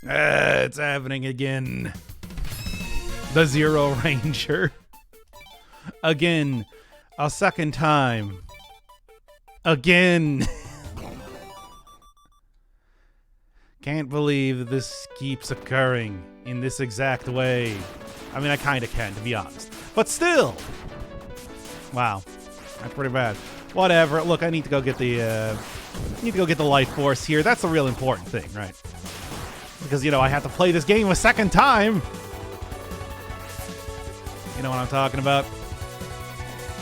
It's happening again. The Zero Ranger. Again. A second time. Again. Can't believe this keeps occurring in this exact way. I mean, I kind of can, to be honest. But still. Wow. That's pretty bad. Whatever. Look, I need to go get the life force here. That's the real important thing, right? Because, I have to play this game a second time. You know what I'm talking about?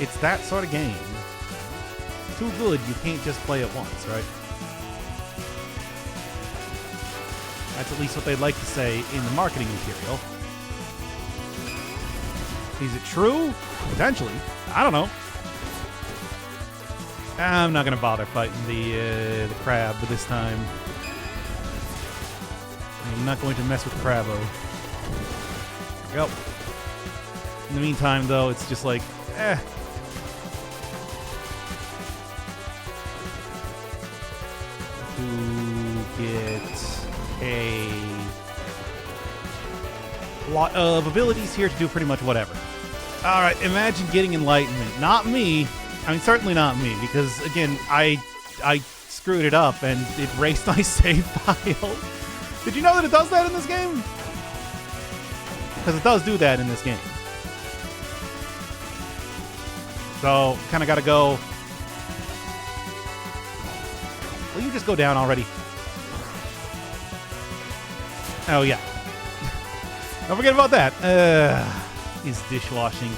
It's that sort of game. Too good, you can't just play it once, right? That's at least what they'd like to say in the marketing material. Is it true? Potentially. I don't know. I'm not going to bother fighting the crab this time. I'm not going to mess with Crabbo. There we go. In the meantime, though, it's just like, to get a lot of abilities here to do pretty much whatever. All right, imagine getting enlightenment. Not me. I mean, certainly not me, because, again, I screwed it up and it erased my save file. Did you know that it does that in this game? Because it does do that in this game. So, kind of got to go. Will you just go down already? Oh, yeah. Don't forget about that. Is dishwashing.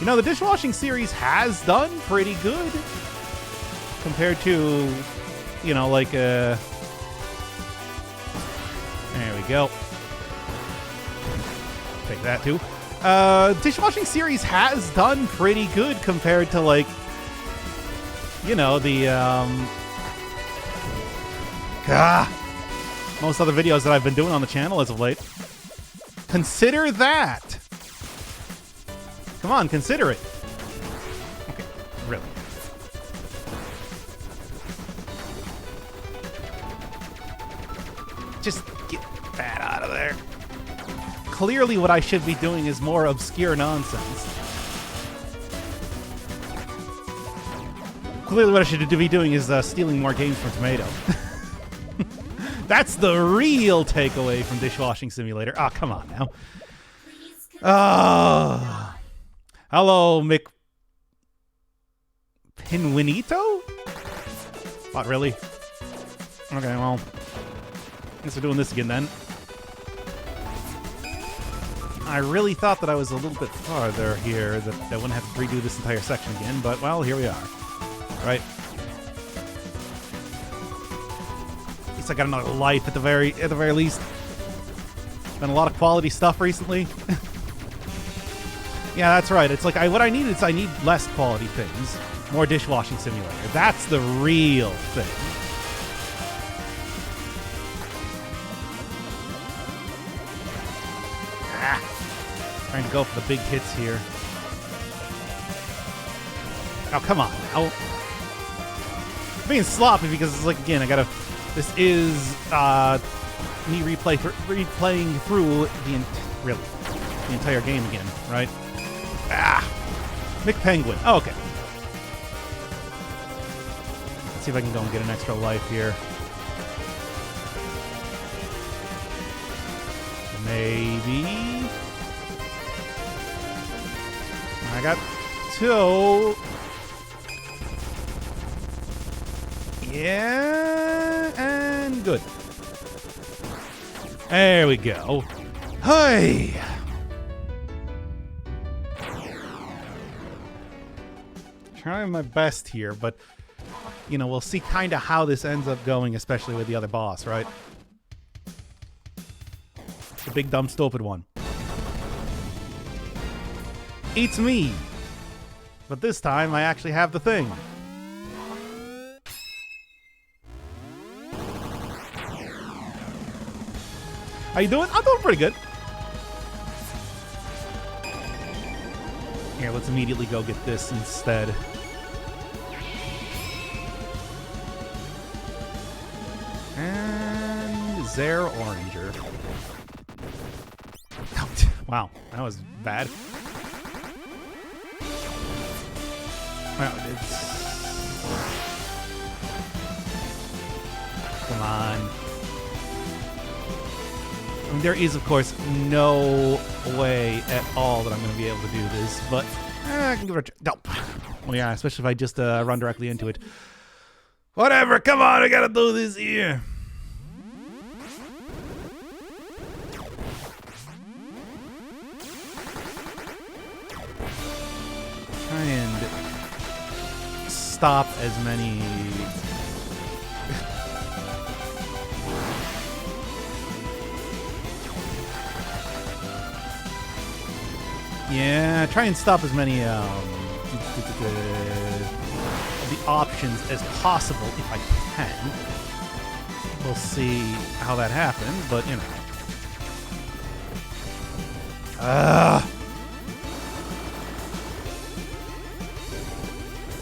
The dishwashing series has done pretty good. Compared to, there we go. Take that, too. Dishwashing series has done pretty good compared to, most other videos that I've been doing on the channel as of late. Consider that. Come on, consider it. Okay, really. Just get that out of there. Clearly what I should be doing is more obscure nonsense. Clearly what I should be doing is stealing more games from Tomato. That's the real takeaway from Dishwashing Simulator. Ah, come on now. Hello, Pinwinito? What, really? Okay, well, I guess we're doing this again then. I really thought that I was a little bit farther here, that I wouldn't have to redo this entire section again, but, well, here we are. Right? At least I got another life at the very least. Been a lot of quality stuff recently. Yeah, that's right. It's like what I need is I need less quality things. More Dishwashing Simulator. That's the real thing. Trying to go for the big hits here. Oh, come on now. I'm being sloppy because it's like, again, this is me replaying through the entire game again, right? McPenguin. Oh, okay. Let's see if I can go and get an extra life here. Maybe. I got 2. Yeah, and good. There we go. Hey! Trying my best here, but, we'll see kind of how this ends up going, especially with the other boss, right? The big, dumb, stupid one. It's me! But this time, I actually have the thing. How you doing? I'm doing pretty good. Here, let's immediately go get this instead. And Zare Oranger. Wow, that was bad. Well, come on. I mean, there is, of course, no way at all that I'm going to be able to do this, but I can give it a try. No. Well, yeah, especially if I just run directly into it. Whatever, come on, I gotta do this here. Try and stop as many... Yeah, try and stop as many the options as possible if I can. We'll see how that happens, but you know.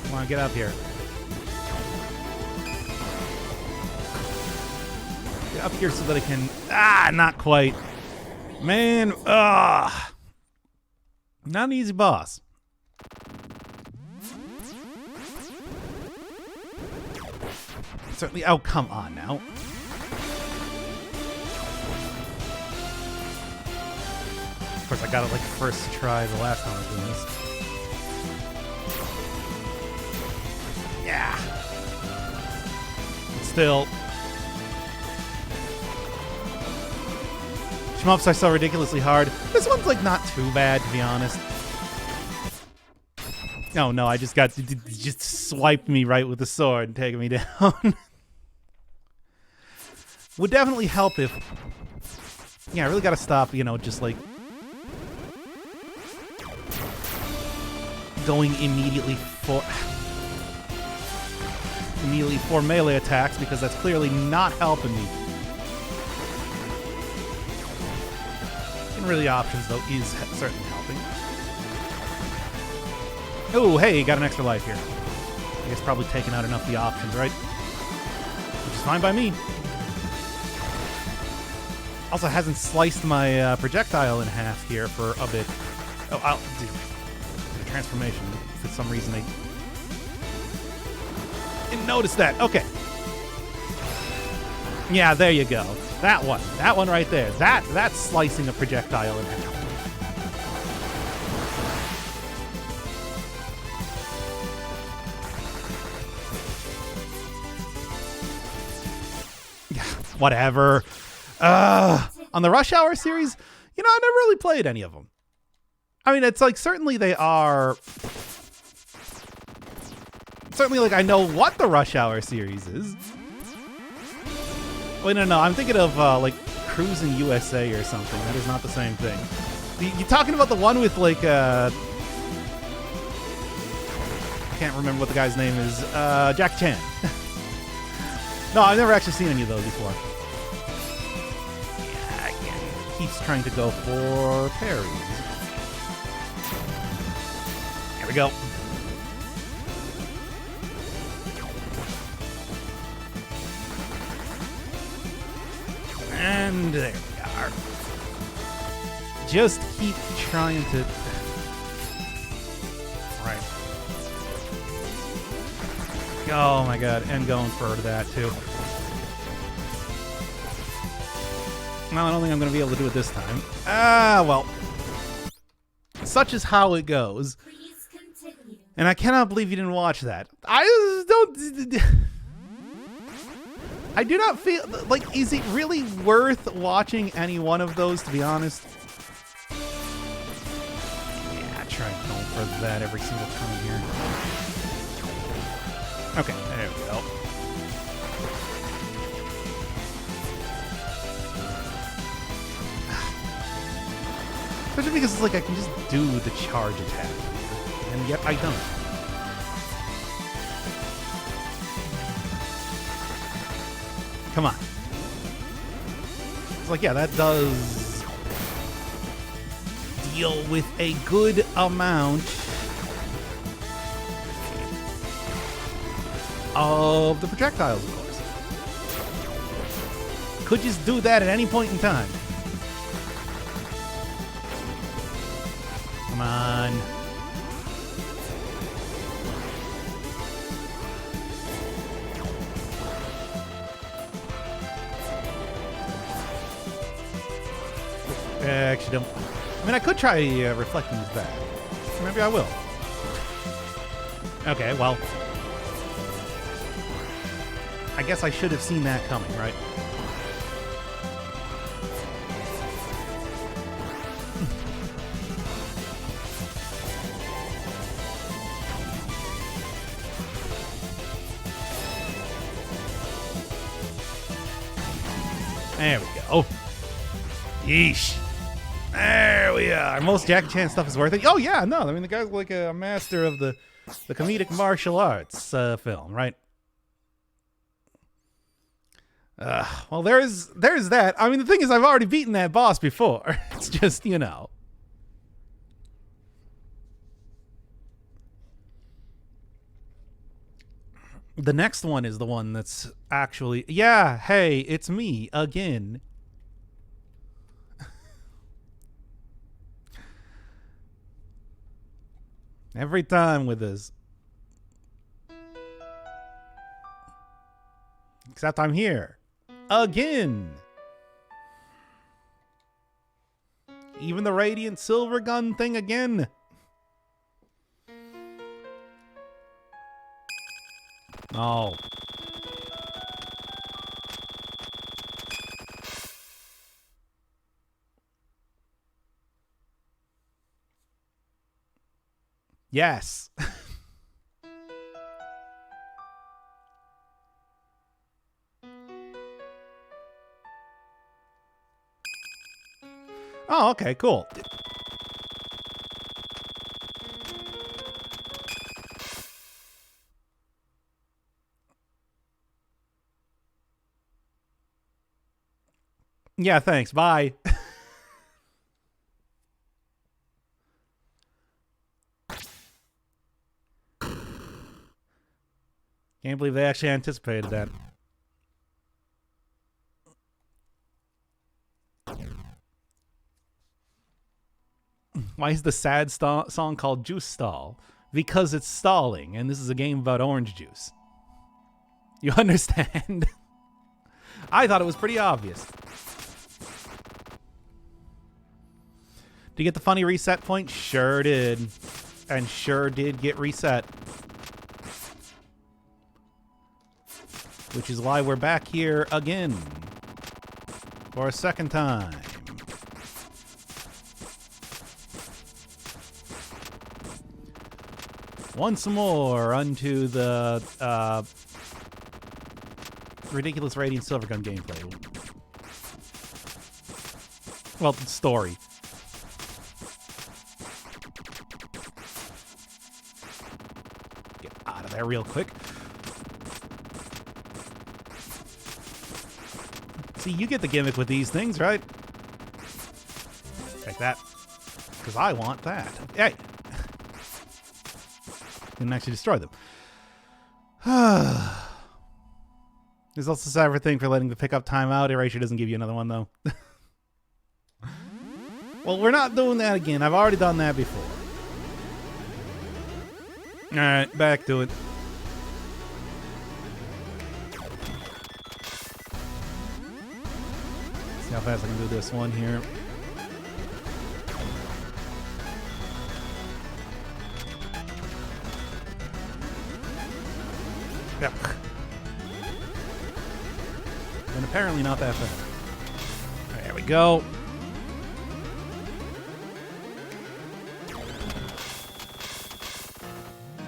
Come on, get up here. Get up here so that I can... not quite. Man, not an easy boss. Certainly. Oh, come on now. Of course, I got it like first try the last time I was doing this. Yeah. But still. Shmups are so ridiculously hard. This one's like not too bad, to be honest. Oh no, I just swiped me right with the sword and taking me down. Would definitely help if... Yeah, I really gotta stop, you know, just like... going immediately for melee attacks, because that's clearly not helping me. Getting rid of the options, though, is certainly helping. Oh, hey, got an extra life here. I guess probably taking out enough of the options, right? Which is fine by me. Also hasn't sliced my projectile in half here for a bit. Oh, I'll do the transformation. For some reason, I didn't notice that. Okay. Yeah, there you go. That one. That one right there. That's slicing a projectile in half. Whatever. On the Rush Hour series, you know, I never really played any of them. I mean, it's like, certainly they are... Certainly, like, I know what the Rush Hour series is. Wait, no, I'm thinking of, like, Cruising USA or something. That is not the same thing. You talking about the one with, like, I can't remember what the guy's name is. Jack Chan. No, I've never actually seen any of those before. Yeah, again, keeps trying to go for parries. Here we go. And there we are. Just keep trying to... Right. Oh my god, and going for that too. No, I don't think I'm going to be able to do it this time. Well. Such is how it goes. And I cannot believe you didn't watch that. I just don't... I do not feel... Like, is it really worth watching any one of those, to be honest? Yeah, try and go for that every single time here. Okay, there we go. Especially because it's like I can just do the charge attack. And yet I don't. Come on. It's like, yeah, that does deal with a good amount of the projectiles, of course. Could just do that at any point in time. Come on. Actually, don't. I mean, I could try reflecting this back. Maybe I will. Okay, well. I guess I should have seen that coming, right? There we go. Yeesh. There we are. Most Jackie Chan stuff is worth it. Oh, yeah, no. I mean, the guy's like a master of the comedic martial arts film, right? Well, there's that. I mean, the thing is, I've already beaten that boss before. It's just, you know. The next one is the one that's actually... Yeah, hey, it's me again. Every time with this. Except I'm here. Again. Even the Radiant Silver Gun thing again. Oh. Yes. Oh, okay, cool. Yeah, thanks. Bye. Can't believe they actually anticipated that. Why is the sad song called Juice Stall? Because it's stalling, and this is a game about orange juice. You understand? I thought it was pretty obvious. Did you get the funny reset point? Sure did. And sure did get reset. Which is why we're back here again. For a second time. Once more unto the ridiculous Radiant Silvergun gameplay. Well, story. Get out of there real quick. See, you get the gimmick with these things, right? Take that. Because I want that. Hey! Didn't actually destroy them. There's also a cyber thing for letting the pickup time out. Erasure doesn't give you another one, though. Well, we're not doing that again. I've already done that before. Alright, back to it. See how fast I can do this one here. Yep. And apparently not that fast. There we go.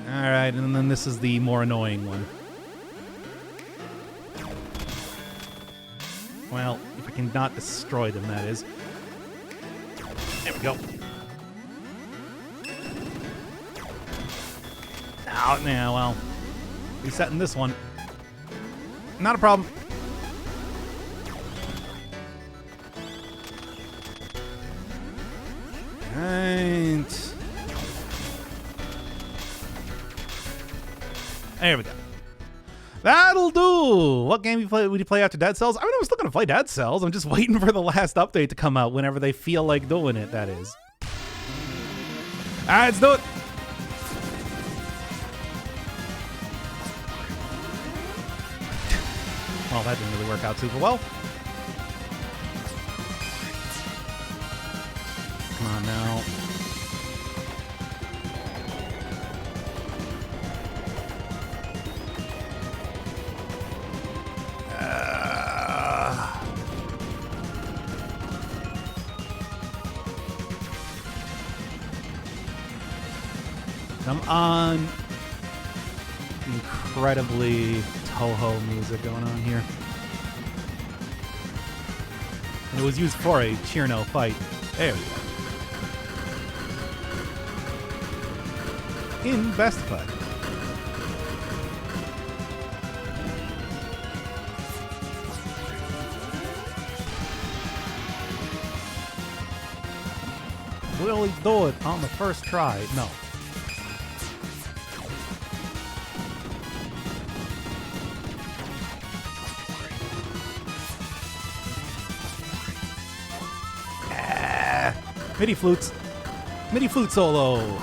Alright, and then this is the more annoying one. Well, if I can not destroy them, that is. There we go. Oh, now, well. Resetting this one. Not a problem. And there we go. That'll do. What game would you play after Dead Cells? I mean, I was still going to play Dead Cells. I'm just waiting for the last update to come out whenever they feel like doing it, that is. Alright, let's do it. Well, that didn't really work out super well. Come on now. Come on. Incredibly Toho music going on here. And it was used for a Cheerno fight. There we go. In Best Fight. Will he do it on the first try? No. MIDI flutes. MIDI flute solo.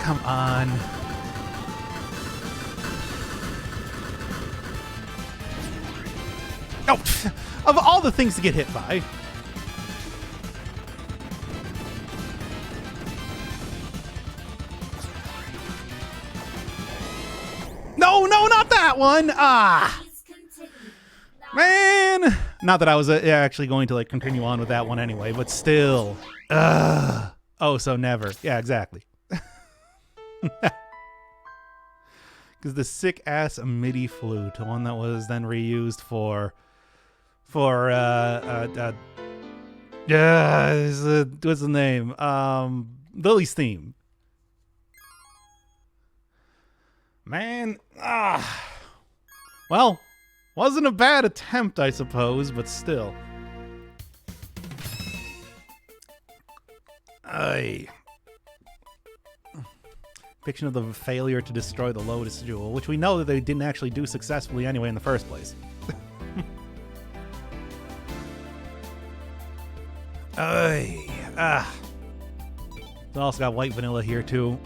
Come on. Oh, of all the things to get hit by. No, not that one. Ah, man. Not that I was actually going to like continue on with that one anyway, but still. Oh, so never. Yeah, exactly. Because the sick ass MIDI flute, one that was then reused for what's the name? Lily's theme. Man, well, wasn't a bad attempt, I suppose, but still. Depiction of the failure to destroy the Lotus Jewel, which we know that they didn't actually do successfully anyway in the first place. We also got white vanilla here too.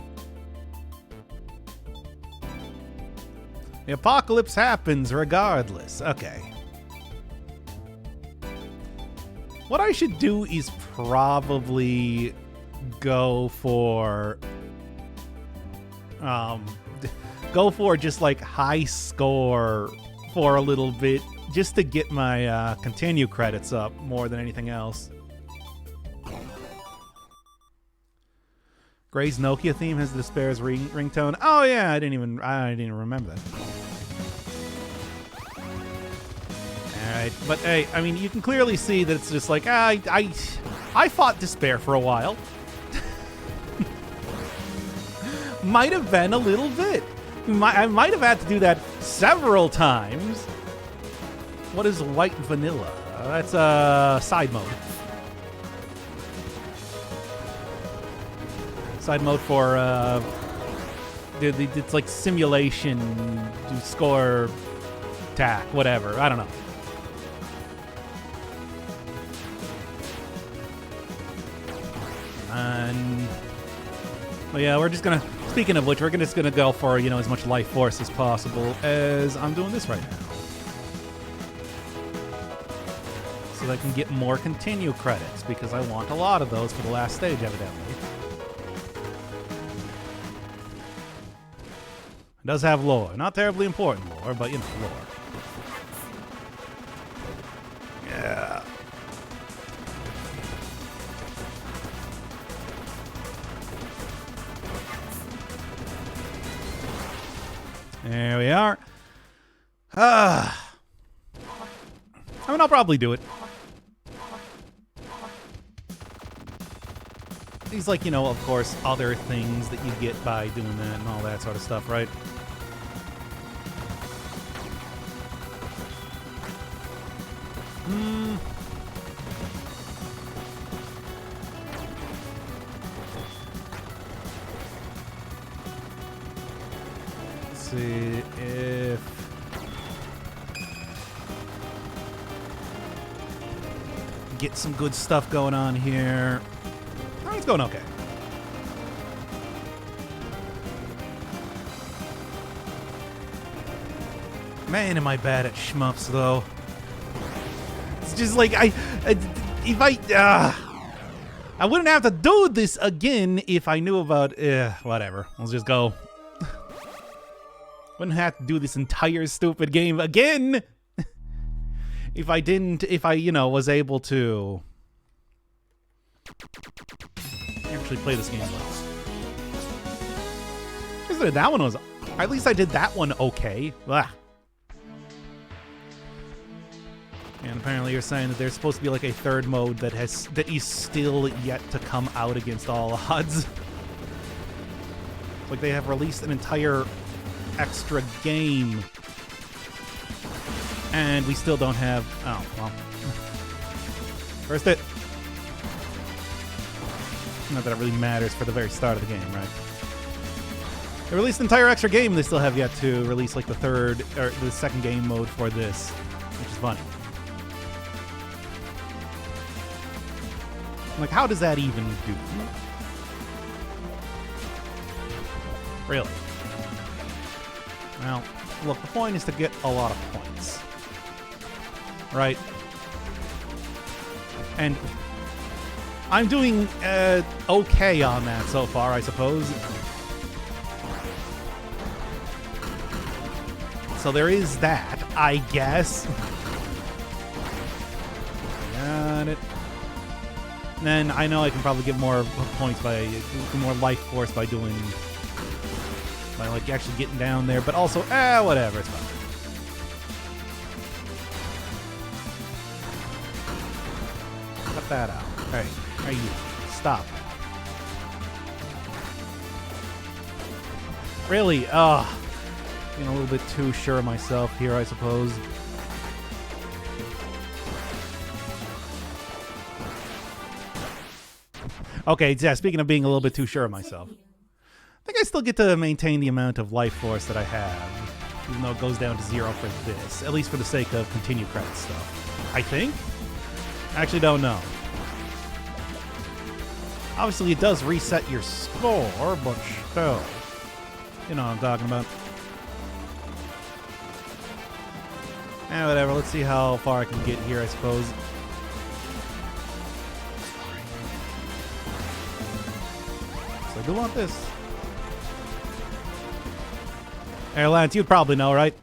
The apocalypse happens regardless. Okay. What I should do is probably go for just like high score for a little bit, just to get my continue credits up more than anything else. Gray's Nokia theme has the Despair's ringtone. Oh yeah, I didn't even remember that. Alright, but hey, I mean, you can clearly see that it's just like, I fought Despair for a while. Might have been a little bit. I might have had to do that several times. What is white vanilla? That's side mode. Side mode for it's like simulation, do score, attack, whatever. I don't know. And well, yeah, we're just gonna. Speaking of which, we're just gonna go for as much life force as possible, as I'm doing this right now, so that I can get more continue credits because I want a lot of those for the last stage, evidently. It does have lore. Not terribly important lore, but, lore. Yeah. There we are. I mean, I'll probably do it. These, like, of course, other things that you get by doing that and all that sort of stuff, right? see if... Get some good stuff going on here. Oh, it's going okay. Man, am I bad at shmups, though. It's just like, I wouldn't have to do this again if I knew about, whatever. Let's just go. Wouldn't have to do this entire stupid game again if I, you know, was able to actually play this game well. That one was, at least I did that one okay. Blah. And apparently you're saying that there's supposed to be like a third mode that is still yet to come out against all odds. Like they have released an entire extra game and we still don't have... Oh, well. First it. Not that it really matters for the very start of the game, right? They released an entire extra game. They still have yet to release like the third or the second game mode for this, which is funny. Like, how does that even do? Really? Well, look, the point is to get a lot of points. Right? And I'm doing okay on that so far, I suppose. So there is that, I guess. Got it. Then I know I can probably get more points by more life force by like actually getting down there, but also whatever, it's fine. Cut that out. Hey, you stop. Really? Getting a little bit too sure of myself here, I suppose. Okay, yeah, speaking of being a little bit too sure of myself, I think I still get to maintain the amount of life force that I have, even though it goes down to 0 for this, at least for the sake of continue credit stuff. I think? I actually don't know. Obviously, it does reset your score, but still. You know what I'm talking about. Whatever, let's see how far I can get here, I suppose. So I do want this. Hey, Lance, you'd probably know, right?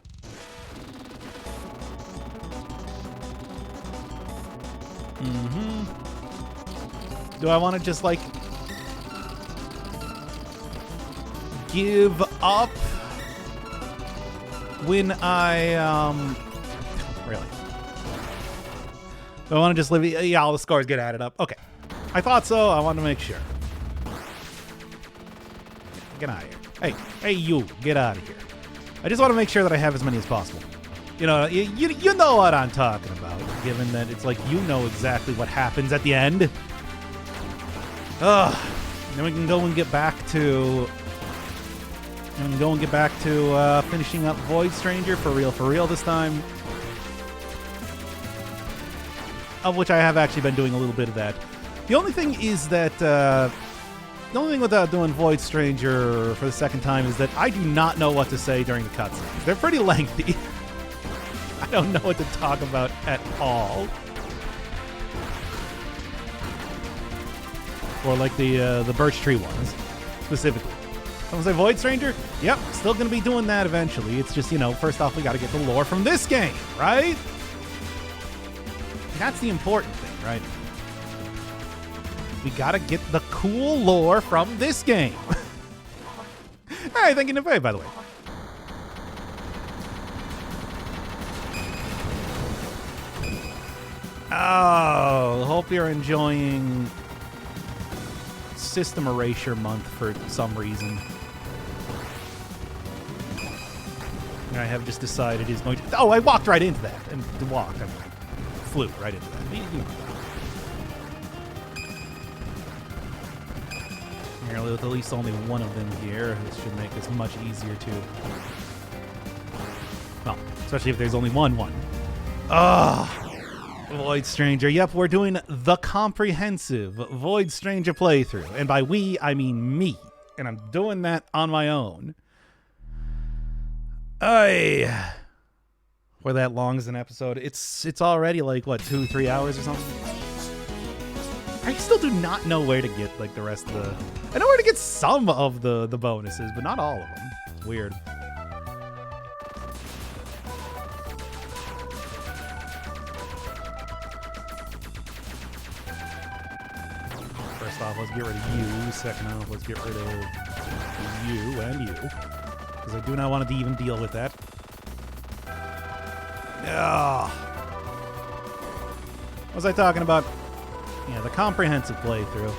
Mm-hmm. Do I want to just, like, give up when I, really? Do I want to just leave it? Yeah, all the scores get added up. Okay. I thought so. I wanted to make sure. Get out of here. Hey, you, get out of here. I just want to make sure that I have as many as possible. You know, you know what I'm talking about, given that it's like you know exactly what happens at the end. Ugh. Then we can go and get back to... finishing up Void Stranger for real this time. Of which I have actually been doing a little bit of that. The only thing is that... the only thing without doing Void Stranger for the second time is that I do not know what to say during the cutscenes. They're pretty lengthy. I don't know what to talk about at all. Or like the Birch Tree ones, specifically. Someone say Void Stranger? Yep, still gonna be doing that eventually. It's just, you know, first off, we gotta get the lore from this game, right? That's the important thing, right? We gotta get the cool lore from this game. Hey, thank you, Nefay, by the way. Oh, hope you're enjoying System Erasure Month for some reason. I have just decided he's going to... Oh, I walked right into that. And walked, I flew right into that. Here, with at least only one of them here, this should make this much easier to Well, especially if there's only one. Ugh. Void Stranger. Yep, we're doing the comprehensive Void Stranger playthrough. And by we, I mean me. And I'm doing that on my own. We're that long as an episode. It's already like, what, 2-3 hours or something? I still do not know where to get like the rest of the... I know where to get some of the bonuses, but not all of them. It's weird. First off, let's get rid of you. Second off, let's get rid of you and you. Because I do not want to even deal with that. Ugh. What was I talking about? Yeah, the comprehensive playthrough.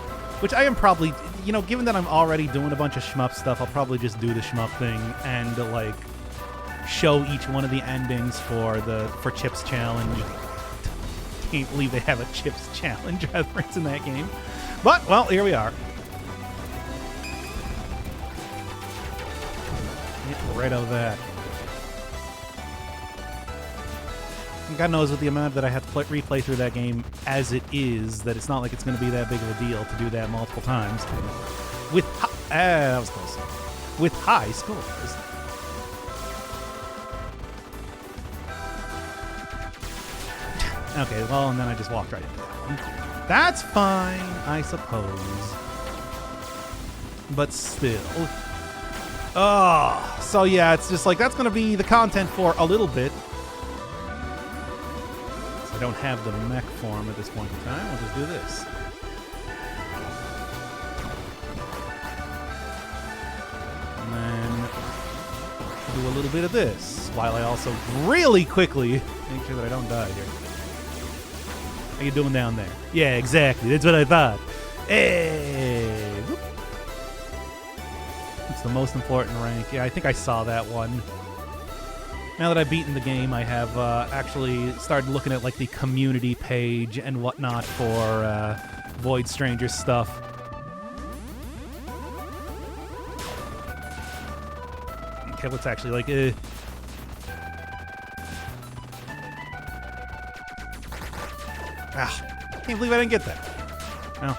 Which I am probably, you know, given that I'm already doing a bunch of shmup stuff, I'll probably just do the shmup thing and, like, show each one of the endings for Chips Challenge. Can't believe they have a Chips Challenge reference in that game. But, well, here we are. Get rid of that. God knows with the amount that I have to replay through that game as it is, that it's not like it's going to be that big of a deal to do that multiple times. With that was close. With high scores. Okay, well, and then I just walked right into that one. That's fine, I suppose. But still. Oh, so yeah, it's just like, that's going to be the content for a little bit. I don't have the mech form at this point in time. We'll just do this. And then do a little bit of this, while I also really quickly make sure that I don't die here. How you doing down there? Yeah, exactly. That's what I thought. Hey! Whoop. It's the most important rank. Yeah, I think I saw that one. Now that I've beaten the game, I have actually started looking at like the community page and whatnot for Void Stranger stuff. Okay, what's actually like... can't believe I didn't get that. Well,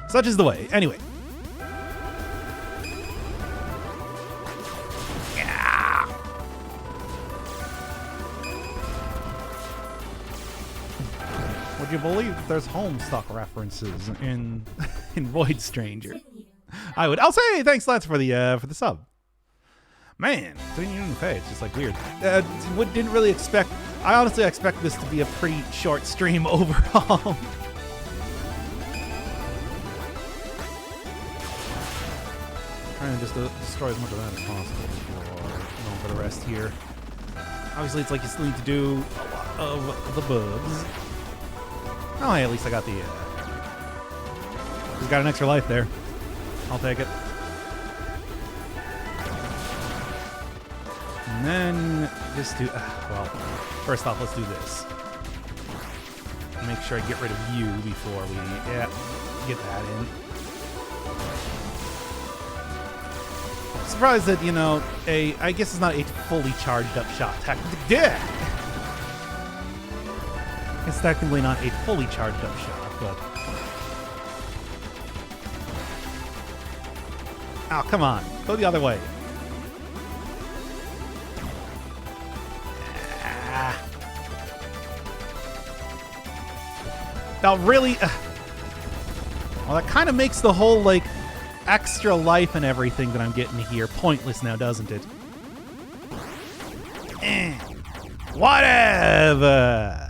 such is the way. Anyway. Would you believe there's Homestuck references in Void Stranger? I would. I'll say thanks, lads, for the sub. Man, doing you in the face, just like weird. Didn't really expect. I honestly expect this to be a pretty short stream overall. Trying to just destroy as much of that as possible before going for the rest here. Obviously, it's like you still need to do a lot of the bugs. Oh, hey, at least I got the... He's got an extra life there. I'll take it. And then just do... well, first off, let's do this. Make sure I get rid of you before we... Yeah, get that in. I'm surprised that, you know, I guess it's not a fully charged up shot. Yeah! It's technically not a fully charged up shot, but... Oh, come on. Go the other way. Now, really... well, that kind of makes the whole, like, extra life and everything that I'm getting here pointless now, doesn't it? Whatever!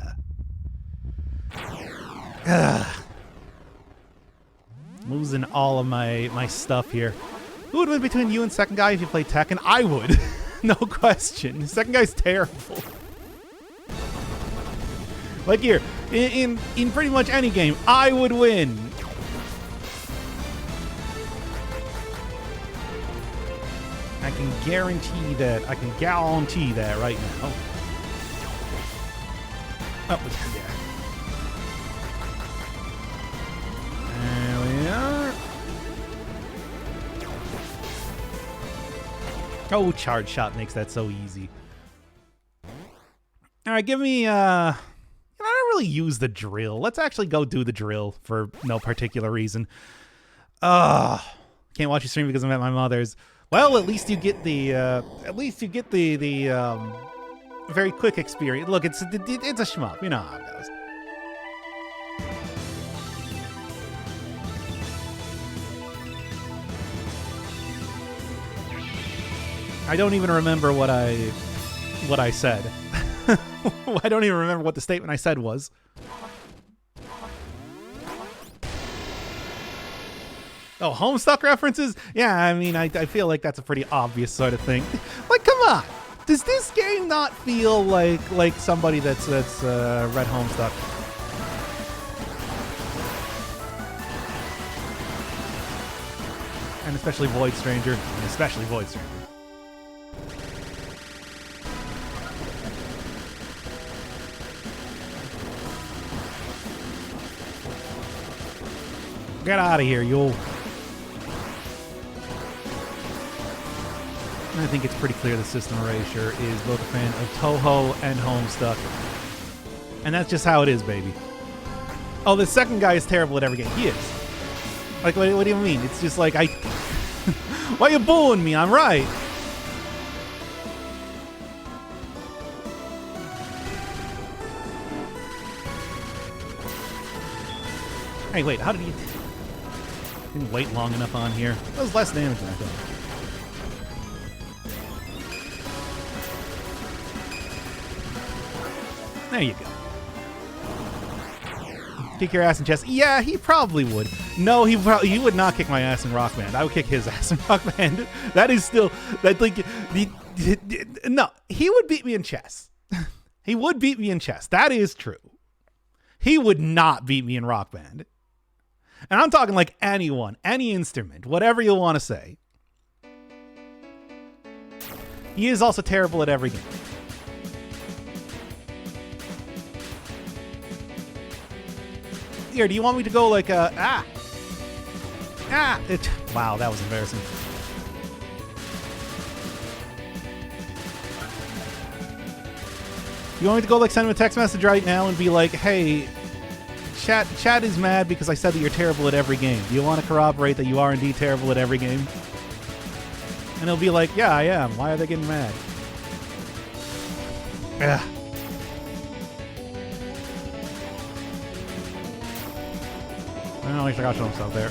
Losing all of my stuff here. Who would win between you and second guy if you played Tekken? I would. No question. Second guy's terrible. Like here, in pretty much any game, I would win. I can guarantee that. I can guarantee that right now. Oh, yeah. There we are. Oh, charge shot makes that so easy. right, give me, I don't really use the drill. Let's actually go do the drill for no particular reason. Can't watch you stream because I'm at my mother's. Well, at least you get the, very quick experience. Look, it's a shmup. You know how it goes. I don't even remember what I said. I don't even remember what the statement I said was. Oh, Homestuck references? Yeah, I mean, I feel like that's a pretty obvious sort of thing. Like, come on! Does this game not feel like somebody that's read Homestuck? And especially Void Stranger. Get out of here, you. I think it's pretty clear the System Erasure is both a fan of Toho and Homestuck. And that's just how it is, baby. Oh, the second guy is terrible at every game. He is. Like, what do you mean? It's just like, why are you booing me? I'm right. Hey, wait, how did he... Didn't wait long enough on here. That was less damage than I thought. There you go. Kick your ass in chess. Yeah, he probably would. No, he would not kick my ass in Rock Band. I would kick his ass in Rock Band. That is still no. He would beat me in chess. He would beat me in chess. That is true. He would not beat me in Rock Band. And I'm talking like anyone, any instrument, whatever you want to say. He is also terrible at every game. Here, do you want me to go like wow, that was embarrassing. You want me to go like send him a text message right now and be like, hey, chat is mad because I said that you're terrible at every game. Do you want to corroborate that you are indeed terrible at every game? And he'll be like, yeah, I am. Why are they getting mad? Yeah. Well, at least I got some stuff there.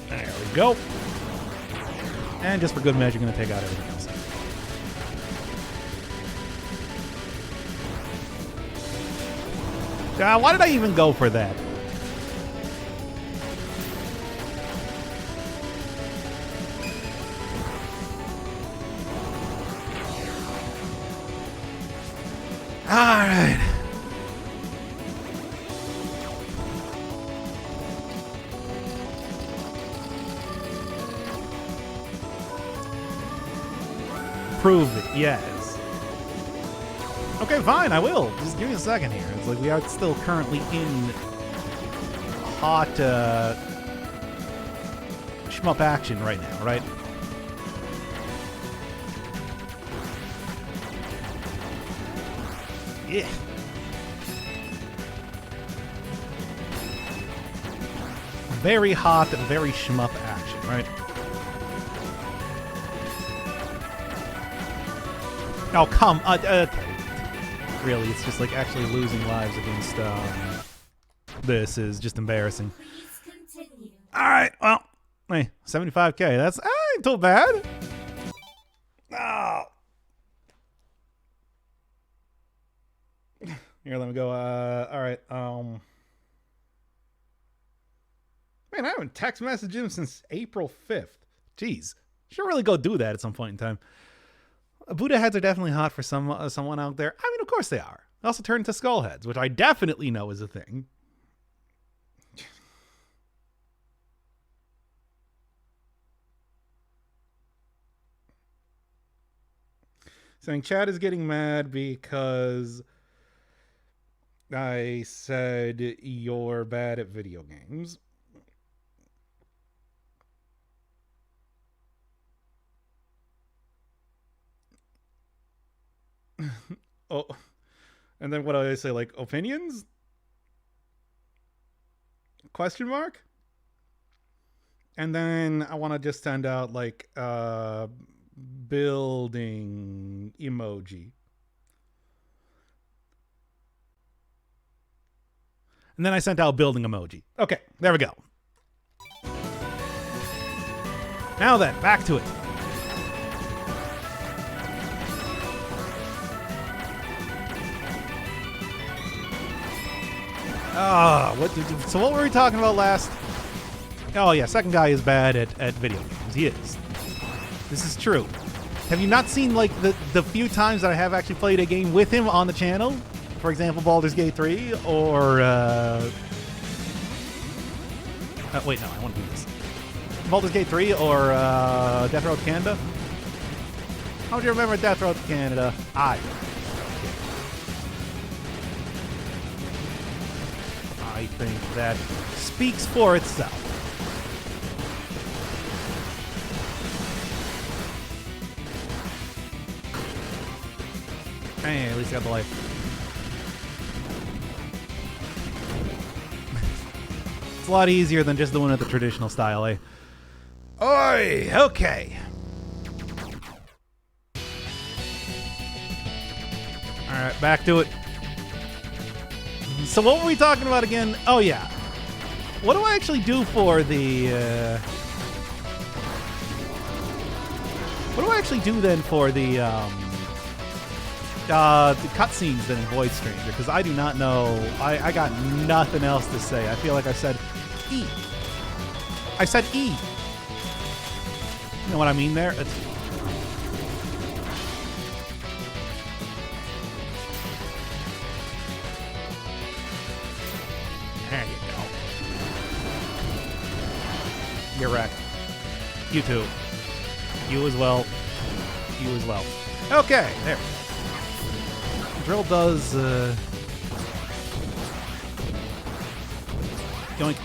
There we go. And just for good measure, going to take out everything else. Why did I even go for that? All right. Prove it, yes. Okay, fine, I will. Just give me a second here. It's like we are still currently in hot shmup action right now, right? Yeah. Very hot, very shmup action, right? Oh, come on. Okay. Really, it's just like actually losing lives against this is just embarrassing. Alright, well, hey, 75k. That's ain't too bad. Oh. Here, let me go. Alright, man, I haven't text messaged him since April 5th. Jeez. Should really go do that at some point in time. Buddha heads are definitely hot for someone out there. I mean, of course they are. They also turn into skull heads, which I definitely know is a thing. Saying chat is getting mad because I said you're bad at video games. Oh, and then what do I say? Like opinions? Question mark? And then I want to just send out like building emoji. And then I sent out building emoji. Okay, there we go. Now then, back to it. So what were we talking about last? Oh yeah, second guy is bad at video games. He is. This is true. Have you not seen like the few times that I have actually played a game with him on the channel? For example, Baldur's Gate 3 or wait, no, I want to do this. Baldur's Gate 3 or Death Road to Canada? How do you remember Death Road to Canada? I think that speaks for itself. Hey, at least I got the life. It's a lot easier than just doing it the traditional style, eh? Oi! Okay. Alright, back to it. So what were we talking about again? Oh, yeah. What do I actually do for the... what do I actually do then for the cutscenes then in Void Stranger? Because I do not know. I got nothing else to say. I feel like I said E. I said E. You know what I mean there? There you go. You're wrecked. You too. You as well. You as well. Okay, there. Drill does, yoink.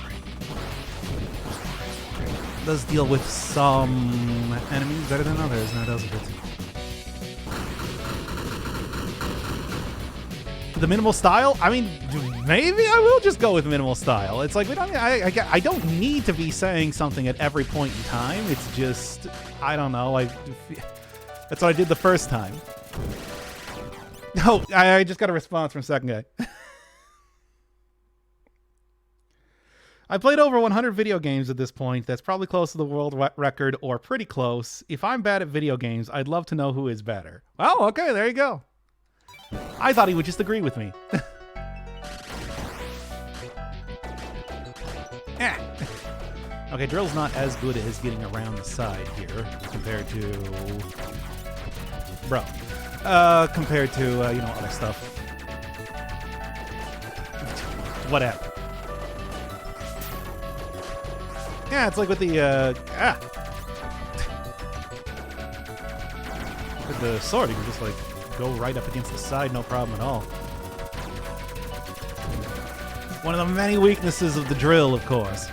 Does deal with some enemies better than others, now doesn't it? The minimal style? I mean, maybe I will just go with minimal style. It's like, we don't, I don't need to be saying something at every point in time. It's just, I don't know. That's what I did the first time. No, I just got a response from second guy. I played over 100 video games at this point. That's probably close to the world record or pretty close. If I'm bad at video games, I'd love to know who is better. Oh, okay, there you go. I thought he would just agree with me. Okay, Drill's not as good as getting around the side here compared to... Bro. Compared to, you know, other stuff. Whatever. Yeah, it's like with the, with the sword, you can just, like, go right up against the side, no problem at all. One of the many weaknesses of the drill, of course.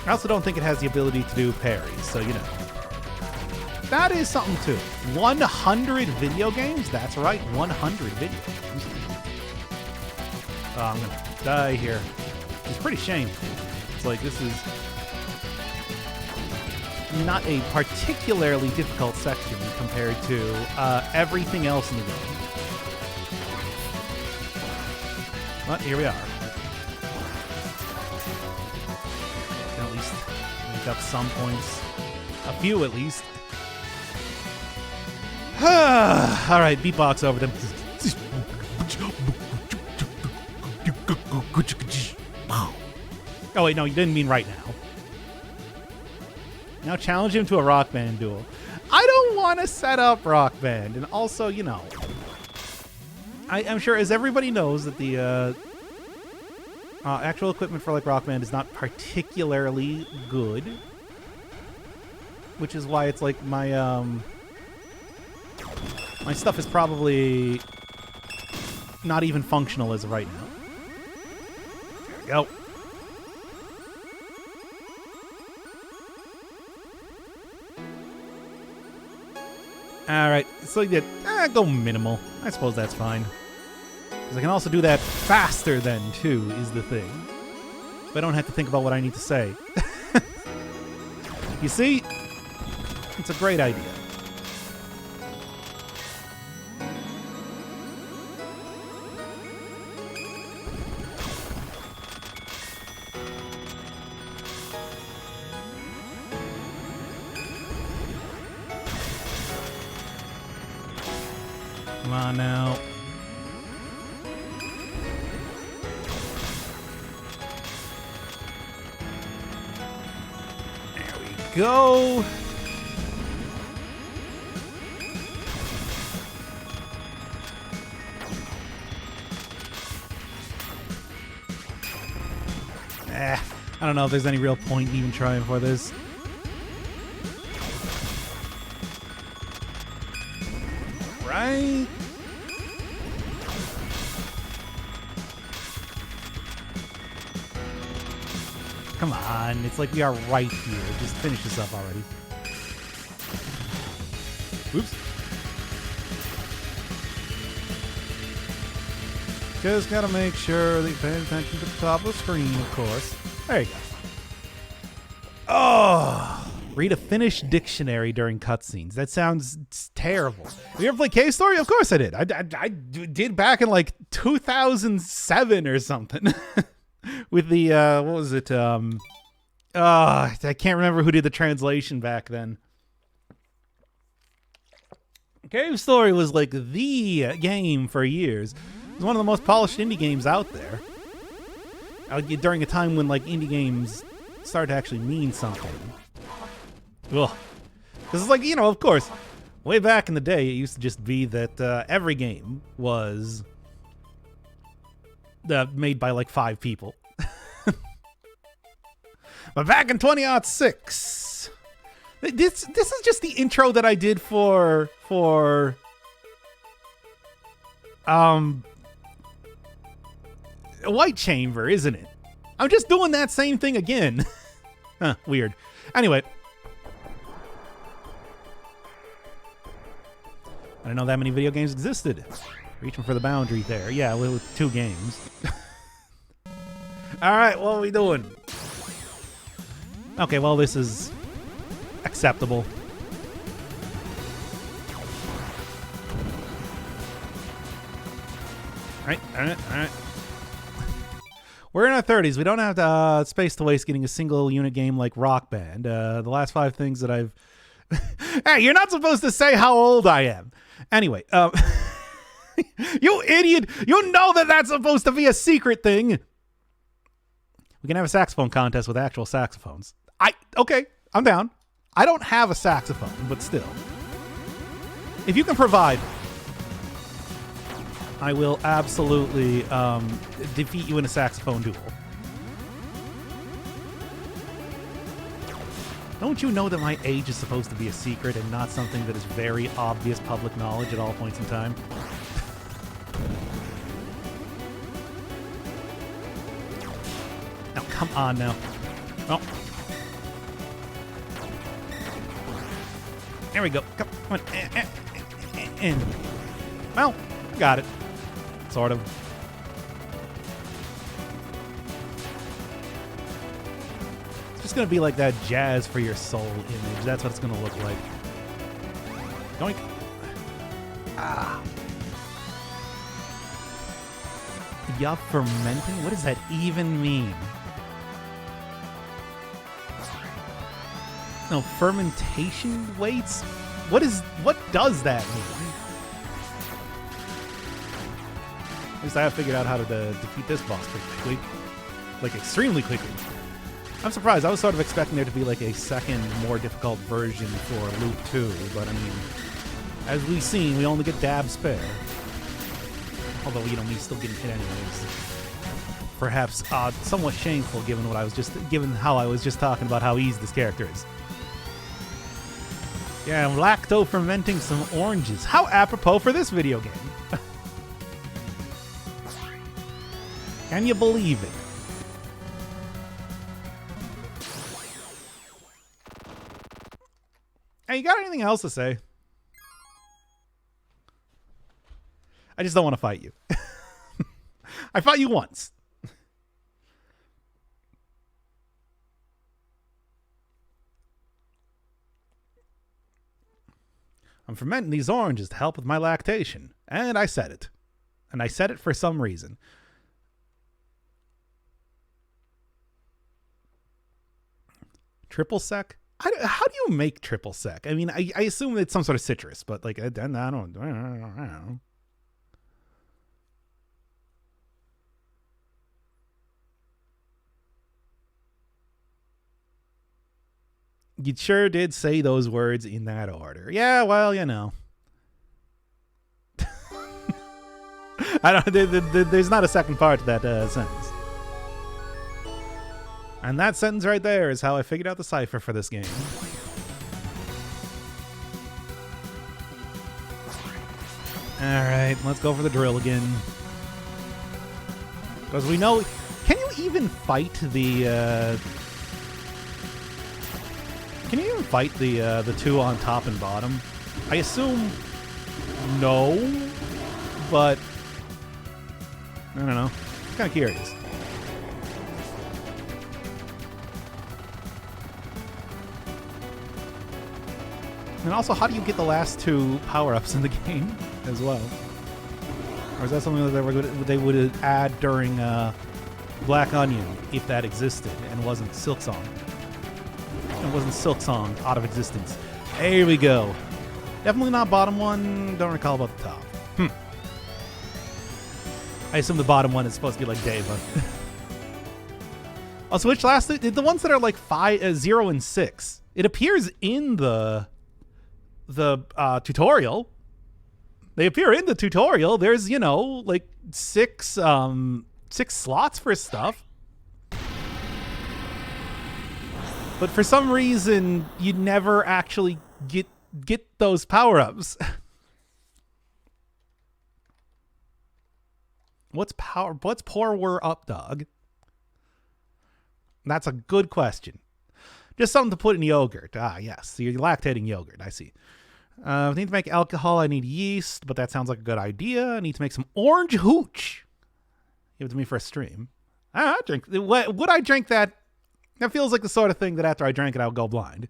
I also don't think it has the ability to do parries, so, you know. That is something, too. 100 video games? That's right, 100 video games. Oh, I'm gonna die here. It's pretty shameful. It's like, this is not a particularly difficult section compared to everything else in the game. But here we are. Can at least make up some points. A few, at least. Alright, beatbox over them. Oh wait, no, you didn't mean right now. Now challenge him to a Rock Band duel. I don't want to set up Rock Band, and also, you know, I'm sure, as everybody knows, that the actual equipment for like Rock Band is not particularly good, which is why it's like my my stuff is probably not even functional as of right now. There we go. Alright, so you get, go minimal. I suppose that's fine. Because I can also do that faster then, too, is the thing. But I don't have to think about what I need to say. You see? It's a great idea. Come on now. There we go. I don't know if there's any real point in even trying for this. Right? Come on, it's like we are right here. Just finish this up already. Oops. Just gotta make sure that you pay attention to the top of the screen, of course. There you go. Oh, read a Finnish dictionary during cutscenes. That sounds terrible. Have you ever played Cave Story? Of course I did. I did back in like 2007 or something. With the, what was it? I can't remember who did the translation back then. Cave Story was like the game for years. It was one of the most polished indie games out there. During a time when like indie games started to actually mean something. Ugh. Because it's like, you know, of course, way back in the day, it used to just be that every game was made by like 5 people. But back in 2006, this is just the intro that I did for White Chamber, isn't it? I'm just doing that same thing again. Huh, weird. Anyway. I didn't know that many video games existed. Reaching for the boundary there. Yeah, with 2 games. Alright, what are we doing? Okay, well, this is acceptable. Alright. We're in our 30s. We don't have space to waste getting a single unit game like Rock Band. The last 5 things that I've... Hey, you're not supposed to say how old I am. Anyway, you idiot. You know that that's supposed to be a secret thing. We can have a saxophone contest with actual saxophones. Okay, I'm down. I don't have a saxophone, but still. If you can provide, I will absolutely defeat you in a saxophone duel. Don't you know that my age is supposed to be a secret and not something that is very obvious public knowledge at all points in time? Now, come on now. Oh. There we go. Come on. Well, got it. Sort of. It's gonna be like that Jazz for Your Soul image. That's what it's gonna look like. Doink. Ah. Yup, fermenting? What does that even mean? No, fermentation weights? What does that mean? At least I have figured out how to defeat this boss pretty quickly. Like, extremely quickly. I'm surprised. I was sort of expecting there to be like a second, more difficult version for Loop 2, but I mean, as we've seen, we only get dab spare. Although, you know, me still getting hit anyways. Perhaps somewhat shameful given how I was just talking about how easy this character is. Yeah, I'm lacto-fermenting some oranges. How apropos for this video game. Can you believe it? Hey, you got anything else to say? I just don't want to fight you. I fought you once. I'm fermenting these oranges to help with my lactation. And I said it. And I said it for some reason. Triple sec? How do you make triple sec? I mean, I assume it's some sort of citrus, but like, I don't know. You sure did say those words in that order. Yeah, well, you know. There's not a second part to that sentence. And that sentence right there is how I figured out the cipher for this game. Alright, let's go for the drill again. Because we know... Can you even fight the... Can you even fight the two on top and bottom? I assume no, but I don't know. I'm kind of curious. And also, how do you get the last two power-ups in the game as well? Or is that something that they would add during Black Onion, if that existed and wasn't Silksong? It wasn't Silksong out of existence. There we go. Definitely not bottom one. Don't recall about the top. I assume the bottom one is supposed to be like Deva. Also, which last the ones that are like 0 and 6. It appears in the tutorial. They appear in the tutorial. There's, you know, like six slots for stuff. But for some reason, you never actually get those power-ups. What's power up, dog? That's a good question. Just something to put in yogurt. Ah, yes. So you're lactating yogurt. I see. I need to make alcohol. I need yeast, but that sounds like a good idea. I need to make some orange hooch. Give it to me for a stream. I drink. Would I drink that? That feels like the sort of thing that after I drank it, I would go blind.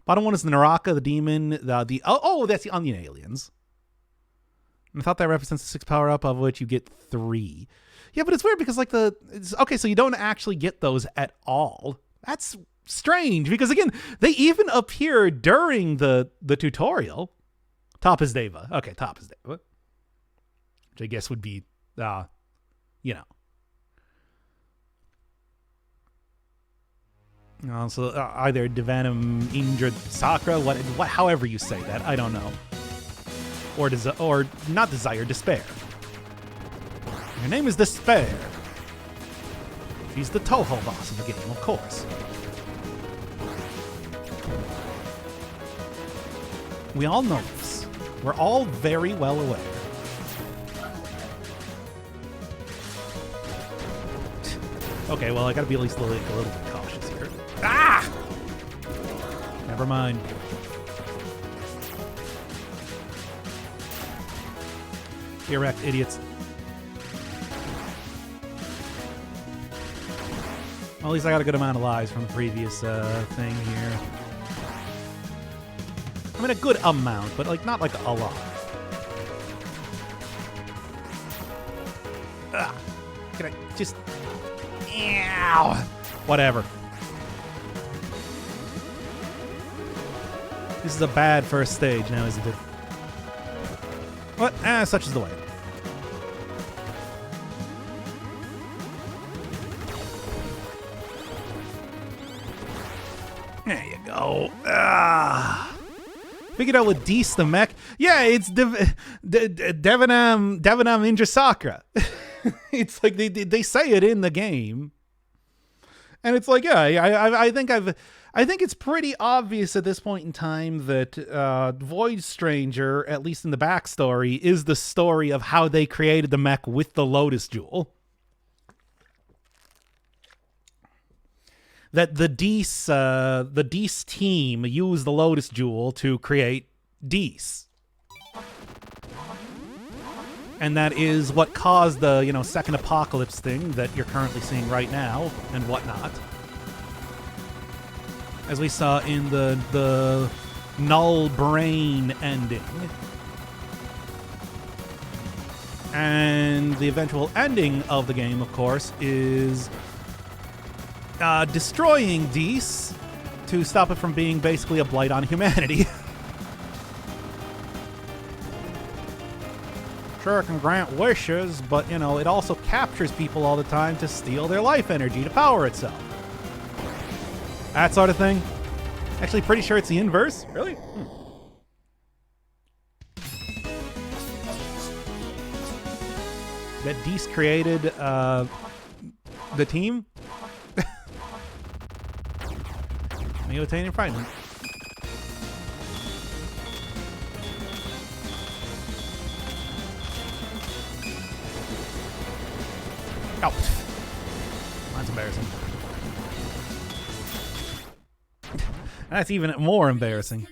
Bottom one is the Naraka, the demon, that's the onion aliens. And I thought that represents the 6 power up, of which you get 3. Yeah, but it's weird because like okay, so you don't actually get those at all. That's strange because again, they even appear during the tutorial. Top is Deva. Okay, top is Deva. Which I guess would be, you know. So either Devanam, Indra, Sakra, however you say that, I don't know. Or not desire, despair. Your name is Despair. She's the Toho boss of the game, of course. We all know this. We're all very well aware. Okay, well, I gotta be at least a little bit cautious here. Ah! Never mind. Erect idiots. Well, at least I got a good amount of lives from the previous thing here. I mean, a good amount, but like not like a lot. Ugh. Can I just... Ow! Whatever. This is a bad first stage now, isn't it? But, such is the way. There you go. Figured out what Dees the mech. Yeah, it's Devanam Indra Sakra. It's like they say it in the game. And it's like, yeah, I think it's pretty obvious at this point in time that Void Stranger, at least in the backstory, is the story of how they created the mech with the Lotus Jewel. That the Dees team used the Lotus Jewel to create Dees. And that is what caused the, second apocalypse thing that you're currently seeing right now and whatnot. As we saw in the null brain ending. And the eventual ending of the game, of course, is destroying Dees to stop it from being basically a blight on humanity. Sure, it can grant wishes, but, it also captures people all the time to steal their life energy to power itself. That sort of thing. Actually, pretty sure it's the inverse. Really? That Dees created the team? Neotanian frightening. Oh, that's embarrassing. That's even more embarrassing.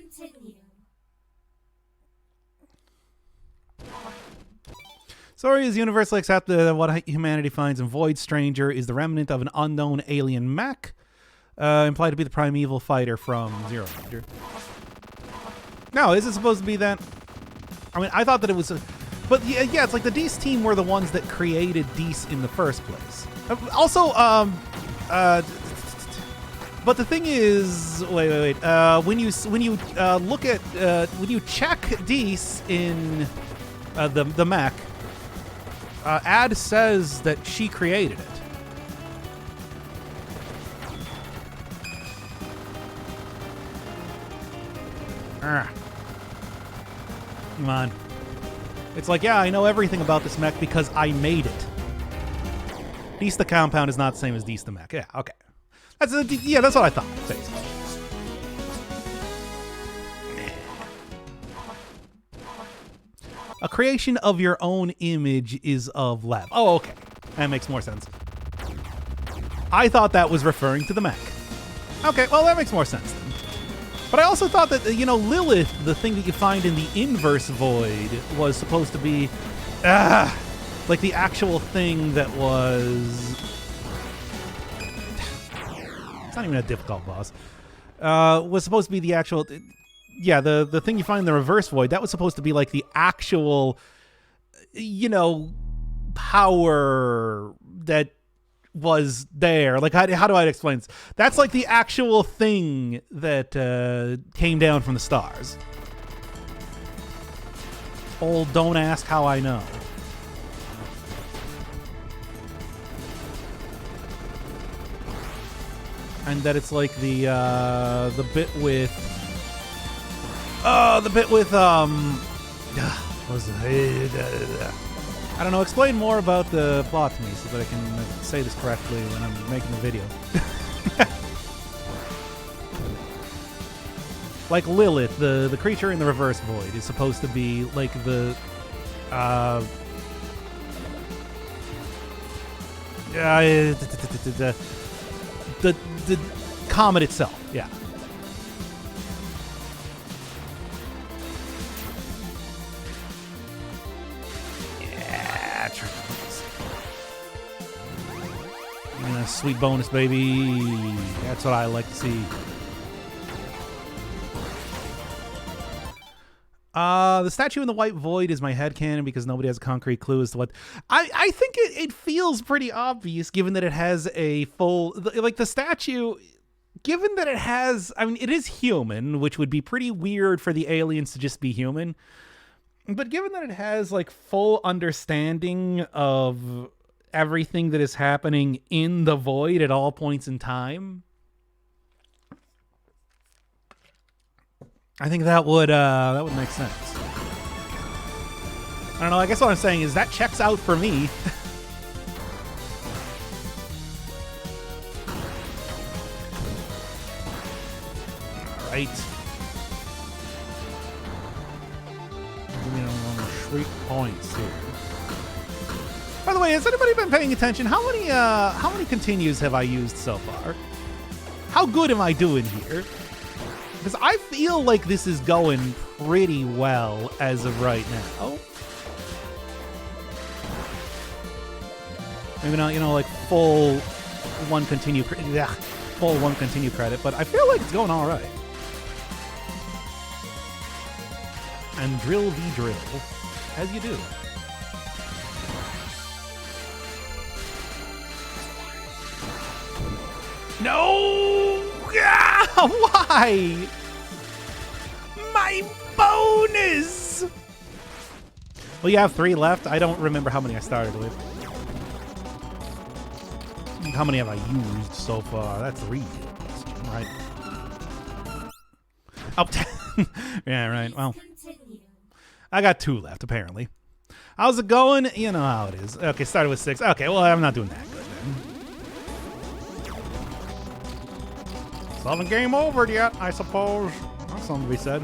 Story is universally accepted that what humanity finds in Void Stranger is the remnant of an unknown alien mech, implied to be the primeval fighter from Zero Ranger. No, is it supposed to be that? I mean, I thought that it was... But yeah, it's like the Dees team were the ones that created Dees in the first place. Also, but the thing is, wait. When you look at when you check Dees in the mech, Ad says that she created it. Come on. It's like, yeah, I know everything about this mech because I made it. Dees the compound is not the same as Dees the mech. Yeah, okay. That's what I thought. Basically. A creation of your own image is of lab. Oh, okay. That makes more sense. I thought that was referring to the mech. Okay, well, that makes more sense then. But I also thought that, Lilith, the thing that you find in the inverse void, was supposed to be, like the actual thing that was... It's not even a difficult boss. Was supposed to be the actual... Yeah, the thing you find in the reverse void, that was supposed to be like the actual, power that was there. Like, how do I explain this? That's like the actual thing that came down from the stars. Old don't ask how I know. And that it's like the bit with what was it? I don't know. Explain more about the plot to me so that I can say this correctly when I'm making the video. Like Lilith, the creature in the reverse void, is supposed to be like the comet itself. Yeah. Sweet bonus, baby. That's what I like to see. The statue in the white void is my headcanon because nobody has a concrete clue as to what... I think it feels pretty obvious given that it has a full... Like, the statue... Given that it has... I mean, it is human, which would be pretty weird for the aliens to just be human. But given that it has, like, full understanding of everything that is happening in the void at all points in time, I think that would make sense. I don't know, I guess what I'm saying is that checks out for me. Alright. Sweet points here. By the way, has anybody been paying attention? How many continues have I used so far? How good am I doing here? Because I feel like this is going pretty well as of right now. Maybe not, like full one continue credit, but I feel like it's going all right. And drill the drill, as you do. No! Ah, why? My bonus! Well, you have 3 left. I don't remember how many I started with. How many have I used so far? That's the real question, right? Oh, yeah, right. Well, I got 2 left, apparently. How's it going? You know how it is. Okay, started with 6. Okay, well, I'm not doing that good then. Still haven't game over yet, I suppose. That's something to be said.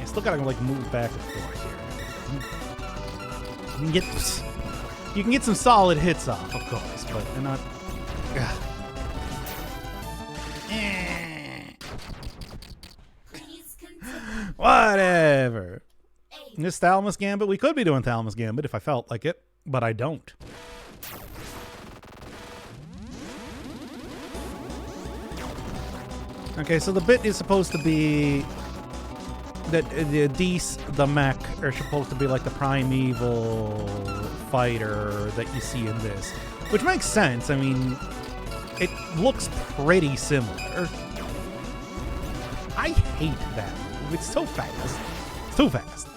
You still gotta, like, move back and forth here. You can get some solid hits off, of course, but they're not... Whatever. This Thalamus Gambit, we could be doing Thalamus Gambit if I felt like it, but I don't. Okay, so the bit is supposed to be that the Dees, the mech, are supposed to be like the primeval fighter that you see in this, which makes sense. I mean, it looks pretty similar. I hate that move. It's so fast. So fast.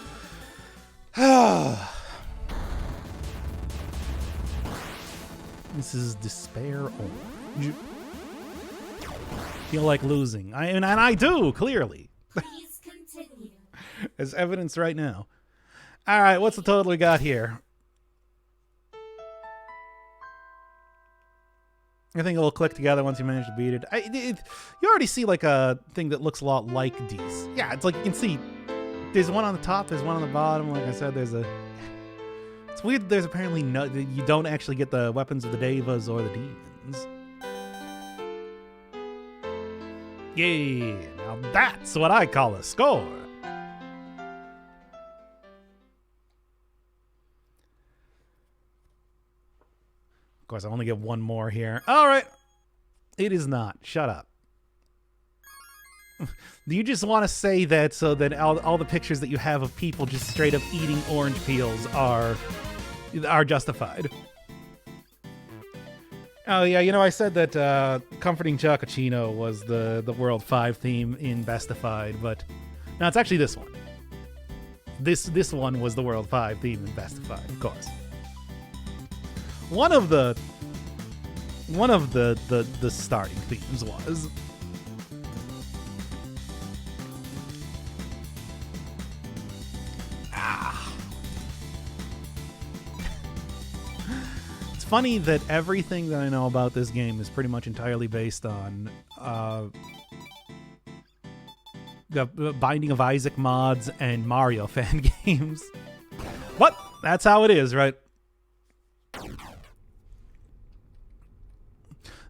This is Despair Orange. Feel like losing. And I do, clearly. Please continue. As evidence right now. Alright, what's the total we got here? I think it'll click together once you manage to beat it. You already see like a thing that looks a lot like Dees. Yeah, it's like you can see there's one on the top, there's one on the bottom. Like I said, there's a... It's weird there's apparently no... You don't actually get the weapons of the Devas or the demons. Yeah, now that's what I call a score. Of course, I only get one more here. All right. It is not. Shut up. Do you just want to say that so that all the pictures that you have of people just straight up eating orange peels are justified? Oh, yeah, you know, I said that Comforting Chocochino was the World 5 theme in Bestified, but no, it's actually this one. This one was the World 5 theme in Bestified, of course. One of the starting themes was. It's funny that everything that I know about this game is pretty much entirely based on the Binding of Isaac mods and Mario fan games. But that's how it is, right?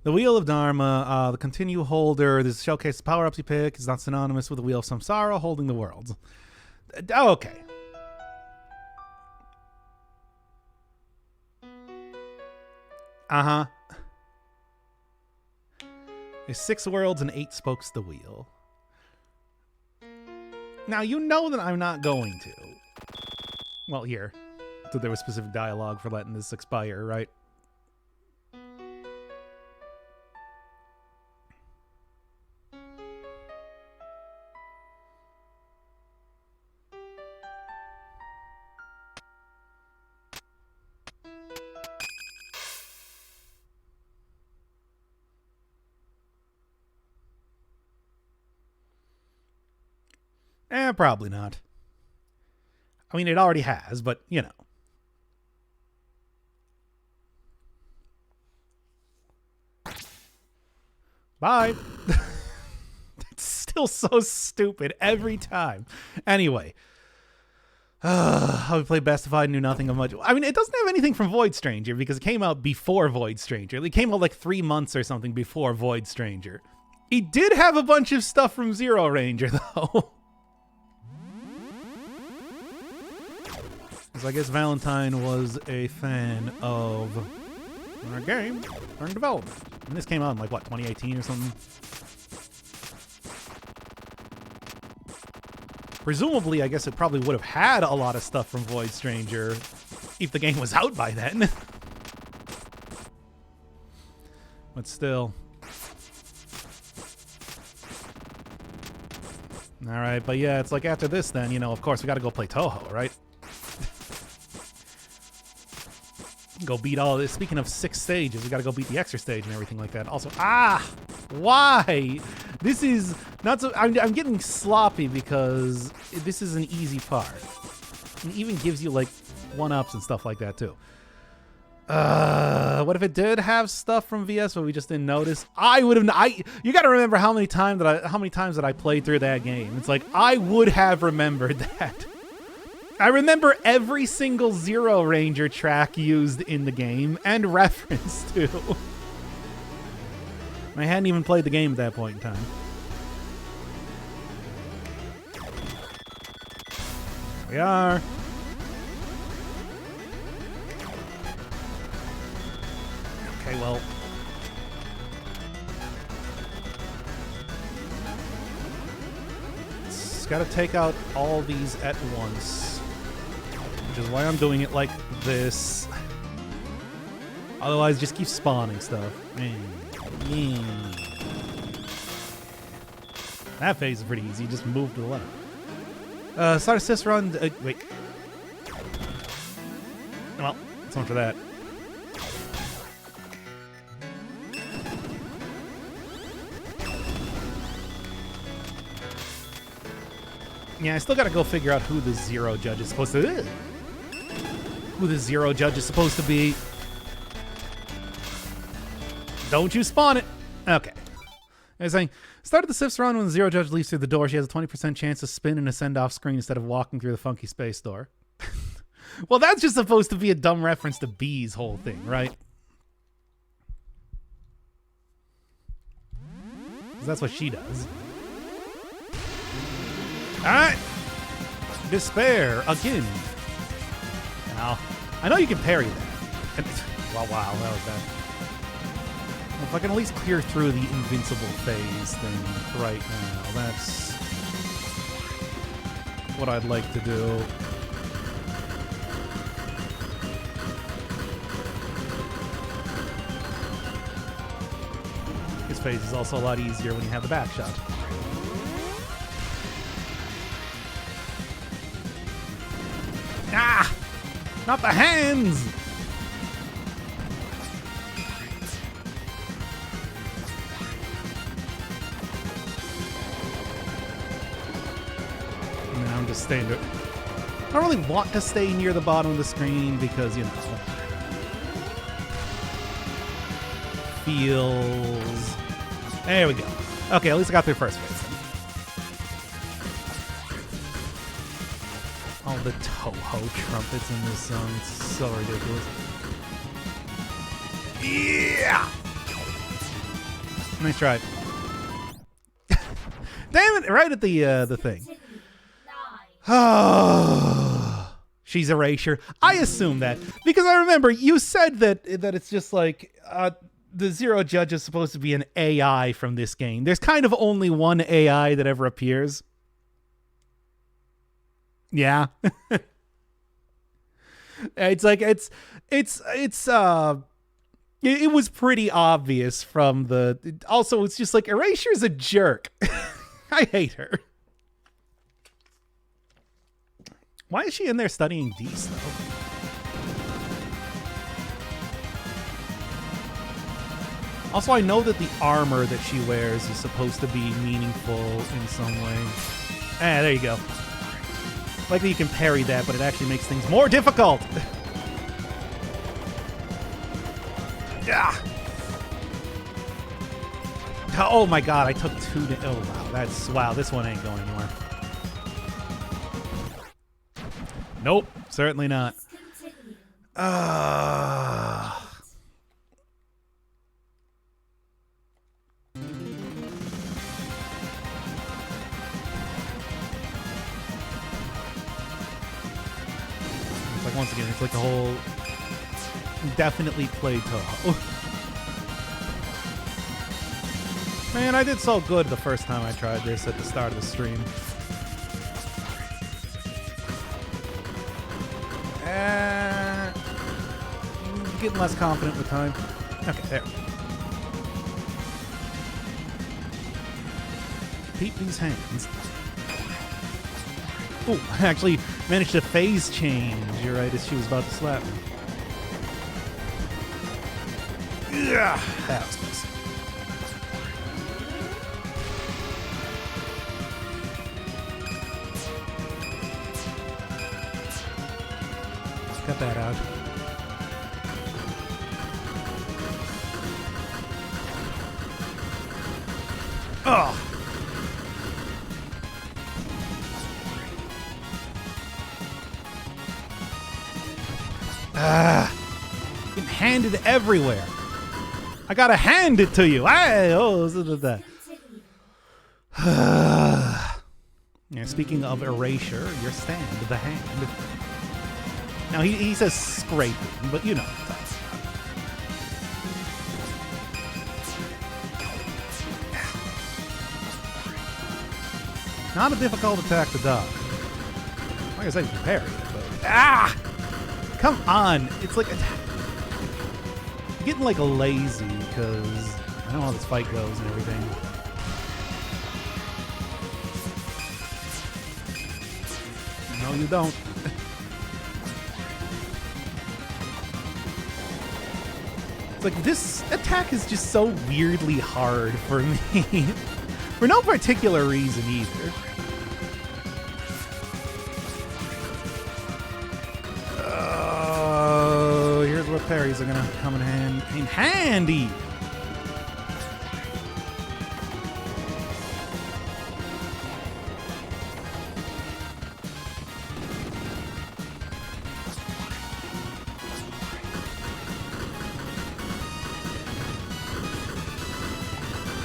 The Wheel of Dharma, the Continue Holder, this showcase power-ups you pick is not synonymous with the Wheel of Samsara holding the worlds. Oh, okay. Uh-huh. There's 6 worlds and 8 spokes to the wheel. Now, you know that I'm not going to. Well, here. So there was specific dialogue for letting this expire, right? Probably not. I mean, it already has, but, you know. Bye. It's still so stupid every time. Anyway. How we played Bestified, knew nothing of much. I mean, it doesn't have anything from Void Stranger because it came out before Void Stranger. It came out like 3 months or something before Void Stranger. It did have a bunch of stuff from Zero Ranger, though. Because I guess Valentine was a fan of our game during development. And this came out in, like, what, 2018 or something? Presumably, I guess it probably would have had a lot of stuff from Void Stranger if the game was out by then. But still. Alright, but yeah, it's like after this then, you know, of course we gotta go play Toho, right? Go beat all this. Speaking of 6 stages, we gotta go beat the extra stage and everything like that. Also, why? This is not so. I'm getting sloppy because this is an easy part. It even gives you like 1-ups and stuff like that too. What if it did have stuff from VS but we just didn't notice? I would have. You got to remember how many times that I played through that game. It's like I would have remembered that. I remember every single Zero Ranger track used in the game and referenced to. I hadn't even played the game at that point in time. Here we are. Okay, well. It's got to take out all these at once. Which is why I'm doing it like this. Otherwise, just keep spawning stuff. That phase is pretty easy. Just move to the left. Start assist run. Wait. Well, that's one for that. Yeah, I still gotta go figure out who the Zero Judge is supposed to be. Who the Zero Judge is supposed to be. Don't you spawn it. Okay. I was saying, started the Sif's run when the Zero Judge leaves through the door. She has a 20% chance to spin and ascend off screen instead of walking through the funky space door. Well, that's just supposed to be a dumb reference to B's whole thing, right? Because that's what she does. Alright. Despair again. Now, I know you can parry that. Wow, that was bad. If I can at least clear through the invincible phase thing right now, that's what I'd like to do. This phase is also a lot easier when you have the back shot. Ah! Not the hands! Now I'm just staying there. I don't really want to stay near the bottom of the screen because, you know, feels... There we go. Okay, at least I got through first phase. All the Toho trumpets in this song. It's so ridiculous. Yeah! Nice try. Damn it! Right at the thing. Oh, she's Erasure. I assume that because I remember you said that it's just like the Zero Judge is supposed to be an AI from this game. There's kind of only one AI that ever appears. Yeah. It's like it was pretty obvious from the also it's just like Erasure's a jerk. I hate her. Why is she in there studying Dees though? Also, I know that the armor that she wears is supposed to be meaningful in some way. There you go. Like that you can parry that, but it actually makes things more difficult. Yeah. Oh my god, I took 2 to... Oh wow, wow, this one ain't going anywhere. Nope, certainly not. once again, it's like the whole definitely play Toho. Man, I did so good the first time I tried this at the start of the stream. Getting less confident with time. Okay, there. Peep these hands. Oh, I actually managed to phase change. You're right, as she was about to slap me. Yeah, that was close. Cut that out. Oh. Getting handed everywhere. I gotta hand it to you. Hey, oh, that. Yeah, speaking of erasure, your stand, the hand. Now he says scraping, but you know. Not a difficult attack to dodge. Like I said, you can parry it, but come on! It's like I'm getting like lazy because I know how this fight goes and everything. No, you don't. It's like this attack is just so weirdly hard for me. For no particular reason either. Oh, here's where parries are gonna come in handy.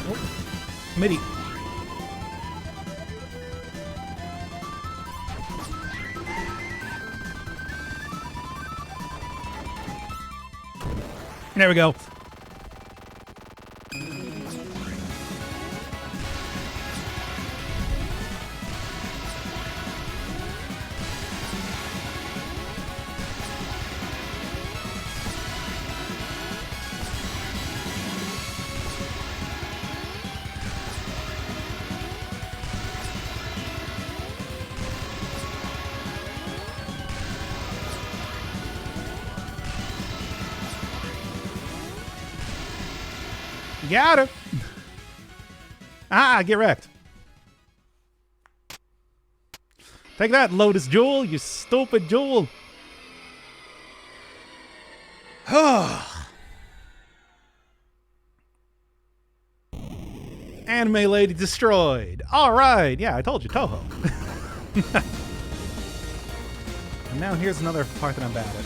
Oh, MIDI. There we go. Got it. Get wrecked. Take that, Lotus Jewel, you stupid jewel. Anime lady destroyed. All right. Yeah, I told you, Toho. And now here's another part that I'm bad at.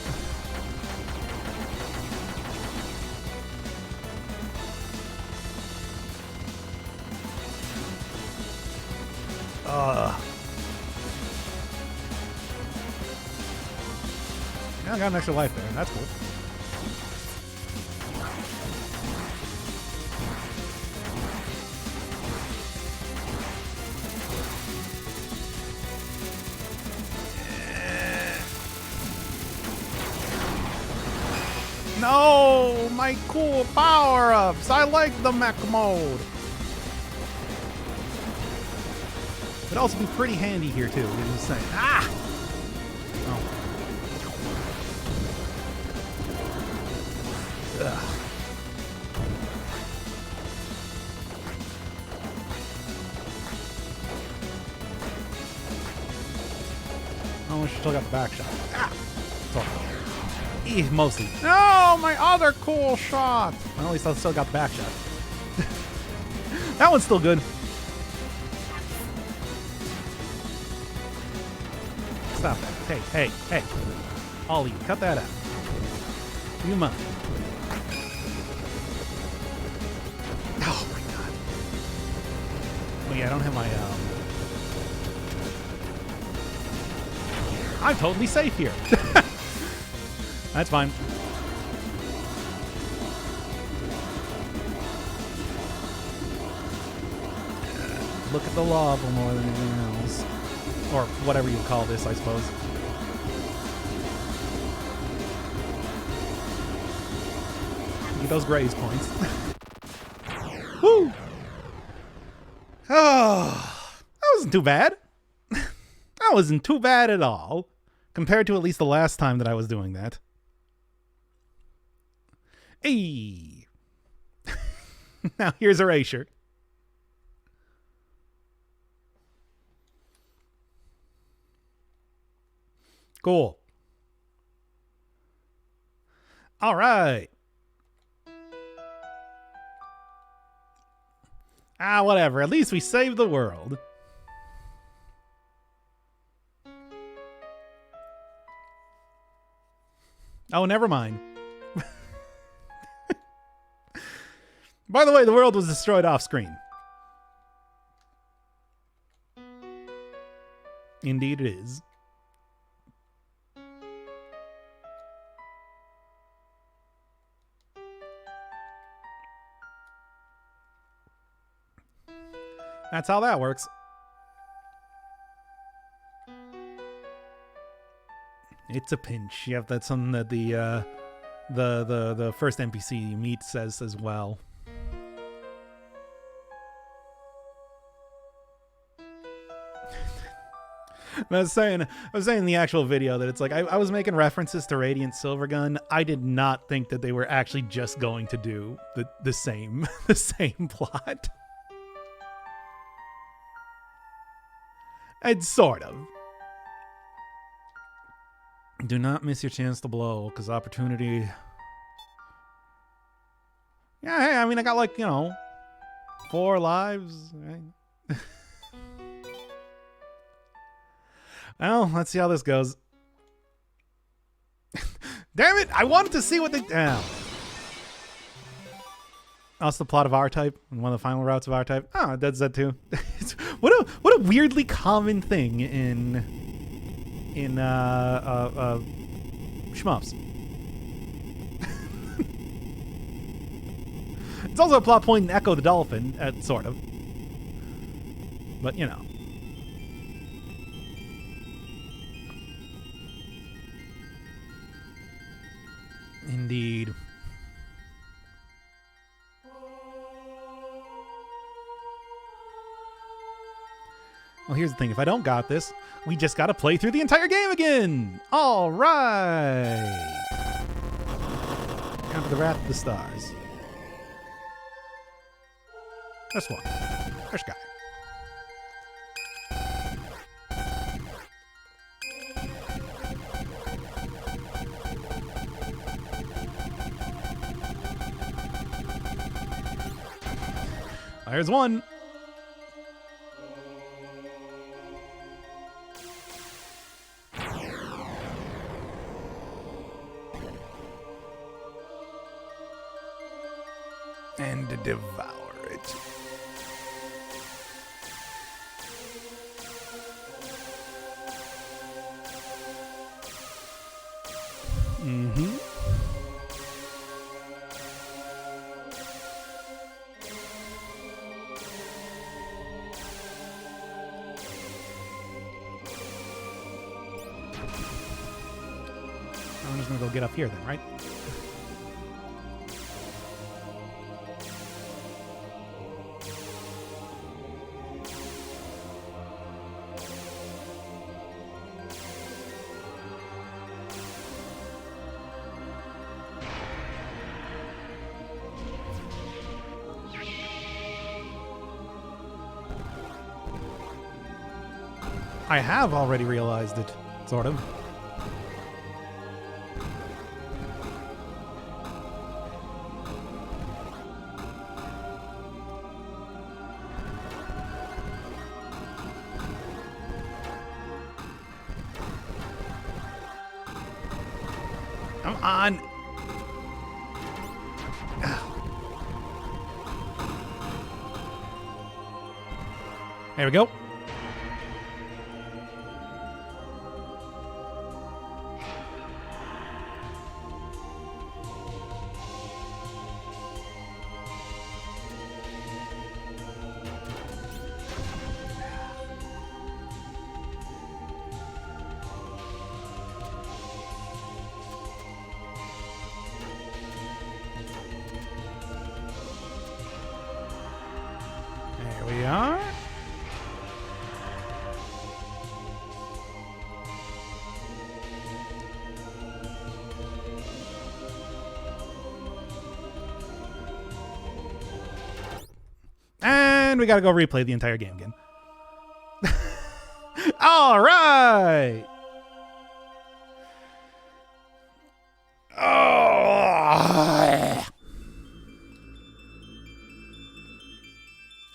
Yeah, I got an extra life there. That's cool. No, my cool power-ups. I like the mech mode. It'd also be pretty handy here too. I'm just saying. Oh. Ugh. Oh, she still got the back shot. Mostly. No, my other cool shot. Well, at least I still got the back shot. That one's still good. Stop that. Hey. All of you, cut that out. You mind. Oh my god. Oh yeah, I don't have my I'm totally safe here. That's fine. Look at the lava more than anything else. Or whatever you call this, I suppose. Get those graze points. Woo! Oh, that wasn't too bad. That wasn't too bad at all. Compared to at least the last time that I was doing that. Hey! Now here's Erasure. Cool. All right. Whatever. At least we saved the world. Oh, never mind. By the way, the world was destroyed off screen. Indeed it is. That's how that works. It's a pinch. Yep, that's something that the first NPC you meet says as well. I was saying in the actual video that it's like I was making references to Radiant Silvergun. I did not think that they were actually just going to do the same the same plot. It's sort of. Do not miss your chance to blow, because opportunity... Yeah, hey, I mean, I got like, 4 lives, right? Well, let's see how this goes. Damn it! I wanted to see what they... Oh. That's the plot of R-Type, and one of the final routes of R-Type. Oh, it does that too. what a weirdly common thing in shmups. It's also a plot point in Echo the Dolphin, sort of. But Indeed. Well, here's the thing. If I don't got this, we just got to play through the entire game again. All right. Time for the Wrath of the Stars. This one. This guy. There's one. And devour it. Mm-hmm. I'm just gonna go get up here then, right? I have already realized it, sort of. Come on. There we go. Here we are. And we gotta go replay the entire game again. All right. Oh.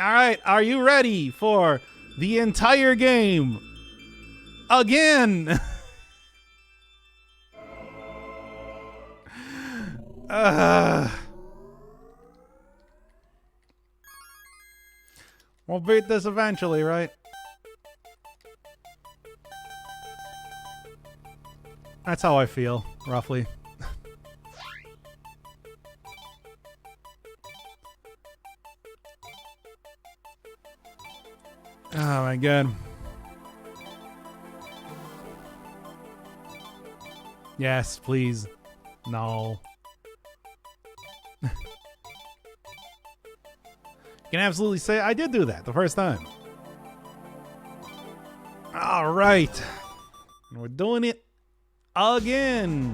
All right, are you ready for the entire game again? We'll beat this eventually, right? That's how I feel, roughly. Oh my god. Yes, please. No. You can absolutely say I did do that the first time. All right. We're doing it again.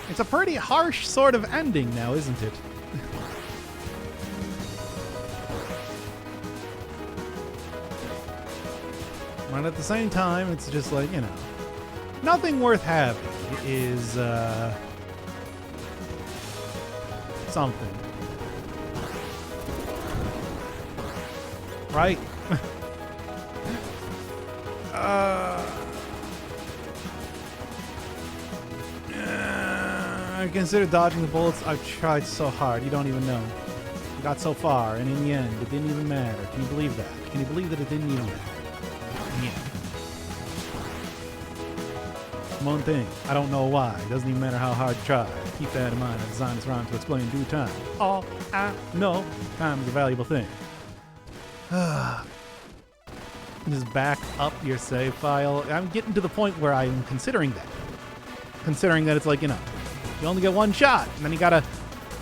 It's a pretty harsh sort of ending now, isn't it? But at the same time, it's just like, you know, nothing worth having is something. Right? I consider dodging the bullets. I've tried so hard. You don't even know. I got so far, and in the end, it didn't even matter. Can you believe that? Can you believe that it didn't even matter? Yeah. One thing, I don't know why. It doesn't even matter how hard you try. Keep that in mind. I designed this rhyme to explain in due time. All I know, time is a valuable thing. Just back up your save file. I'm getting to the point where I'm considering that. Considering that it's like, you know, you only get one shot, and then you gotta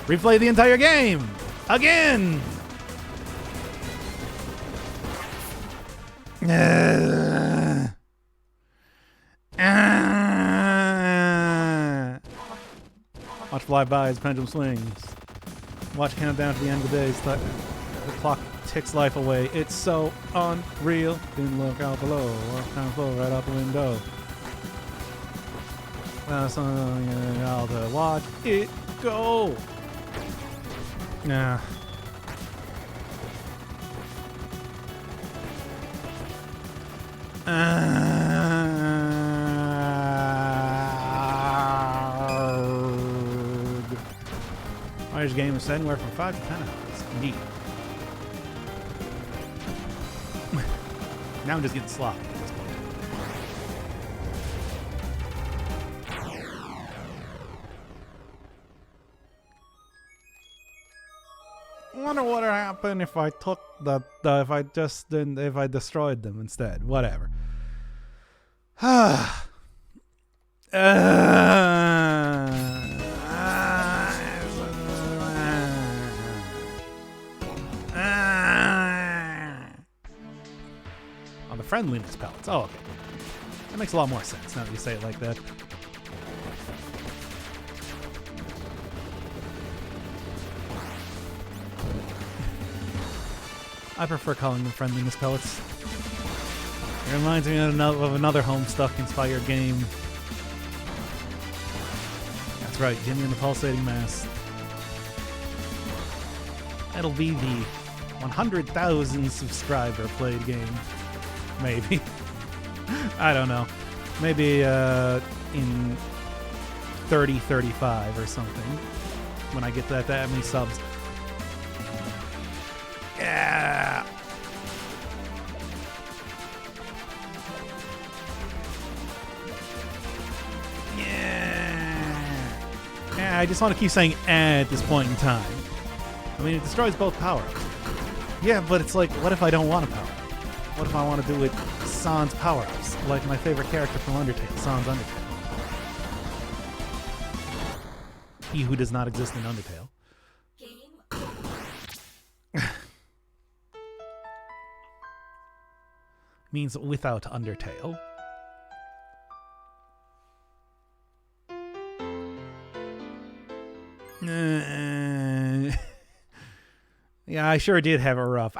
replay the entire game again. Watch fly by as pendulum swings. Watch count down to the end of the day. The clock ticks life away. It's so unreal. Then look out below. Walk down the floor right out the window. I'll watch it go. Nah. Average game is anywhere from 5 to 10 hours. Neat. Now I'm just getting sloppy at this point. I wonder what would happen if I took if I destroyed them instead. Whatever. On the friendliness pellets. Oh, okay. That makes a lot more sense now that you say it like that. I prefer calling them friendliness pellets. It reminds me of another Homestuck-inspired game. That's right, Jimmy and the Pulsating Mass. That'll be the 100,000 subscriber played game. Maybe. I don't know. Maybe in 35 or something. When I get that many subs. Yeah. Yeah, I just want to keep saying at this point in time. I mean, it destroys both power-ups. Yeah, but it's like, what if I don't want a power-up? What if I want to do it Sans power-ups, like my favorite character from Undertale, Sans Undertale. He who does not exist in Undertale. Means without Undertale. Yeah, I sure did have it rough.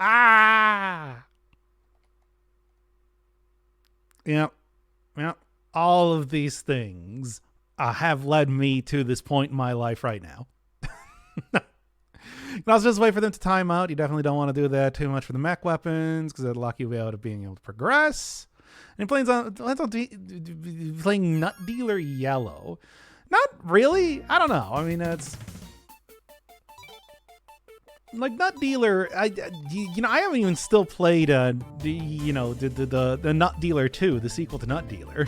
Yep. All of these things have led me to this point in my life right now. I was just waiting for them to time out. You definitely don't want to do that too much for the mech weapons because it'll lock you out of being able to progress. And playing Nut Dealer Yellow. Not really. I don't know. I mean, it's like Nut Dealer. I haven't even still played the Nut Dealer 2, the sequel to Nut Dealer.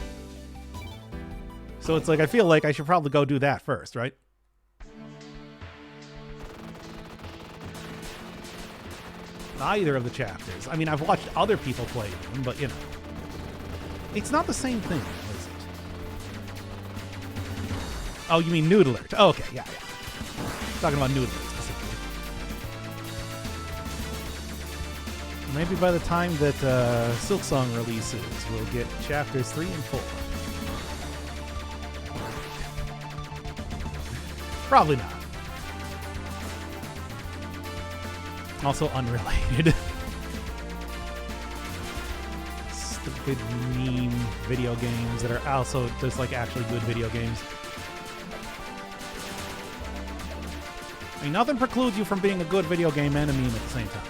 So it's like I feel like I should probably go do that first, right? Either of the chapters. I mean, I've watched other people play them, but you know, it's not the same thing, is it? Oh, you mean Noodler? Oh, okay, yeah. Talking about Noodler specifically. Maybe by the time that Silksong releases, we'll get chapters 3 and 4. Probably not. Also unrelated. Stupid meme video games that are also just like actually good video games. I mean, nothing precludes you from being a good video game and a meme at the same time.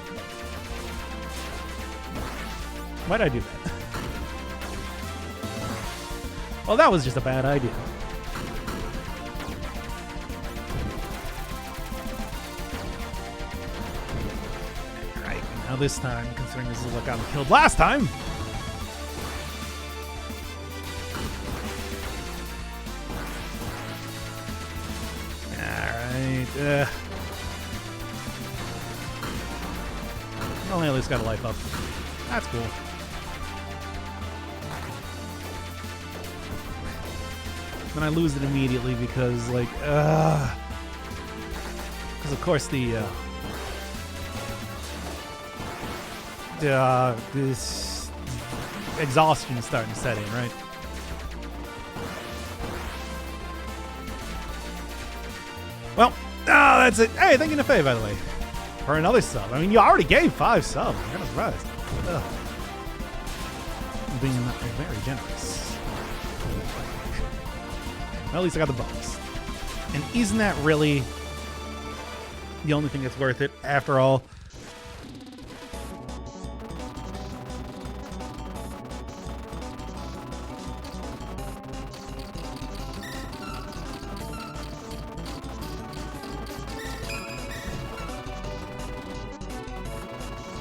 Why'd I do that? Well, that was just a bad idea. Now this time, considering this is what got me killed last time. Alright. Only at least got a life up. That's cool. Then I lose it immediately because, like, because of course this exhaustion is starting to set in, right? Well, that's it. Hey, thank you, Nefei, by the way, for another sub. I mean, you already gave 5 subs. I'm kind of surprised. I'm being very generous. Well, at least I got the bonus. And isn't that really the only thing that's worth it after all?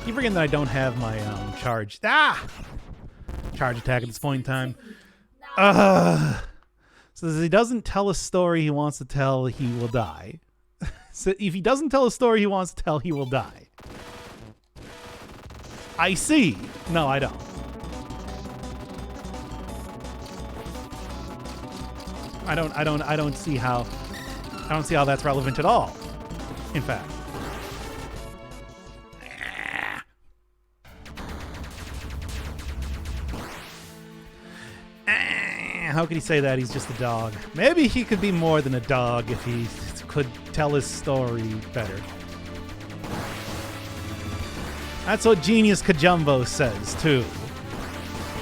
Keep forgetting that I don't have my charge attack at this point in time. So he doesn't tell a story he wants to tell, he will die. So if he doesn't tell a story he wants to tell, he will die. I see. No, I don't. I don't see how that's relevant at all. In fact. How could he say that? He's just a dog. Maybe he could be more than a dog if he could tell his story better. That's what Genius Kajumbo says, too.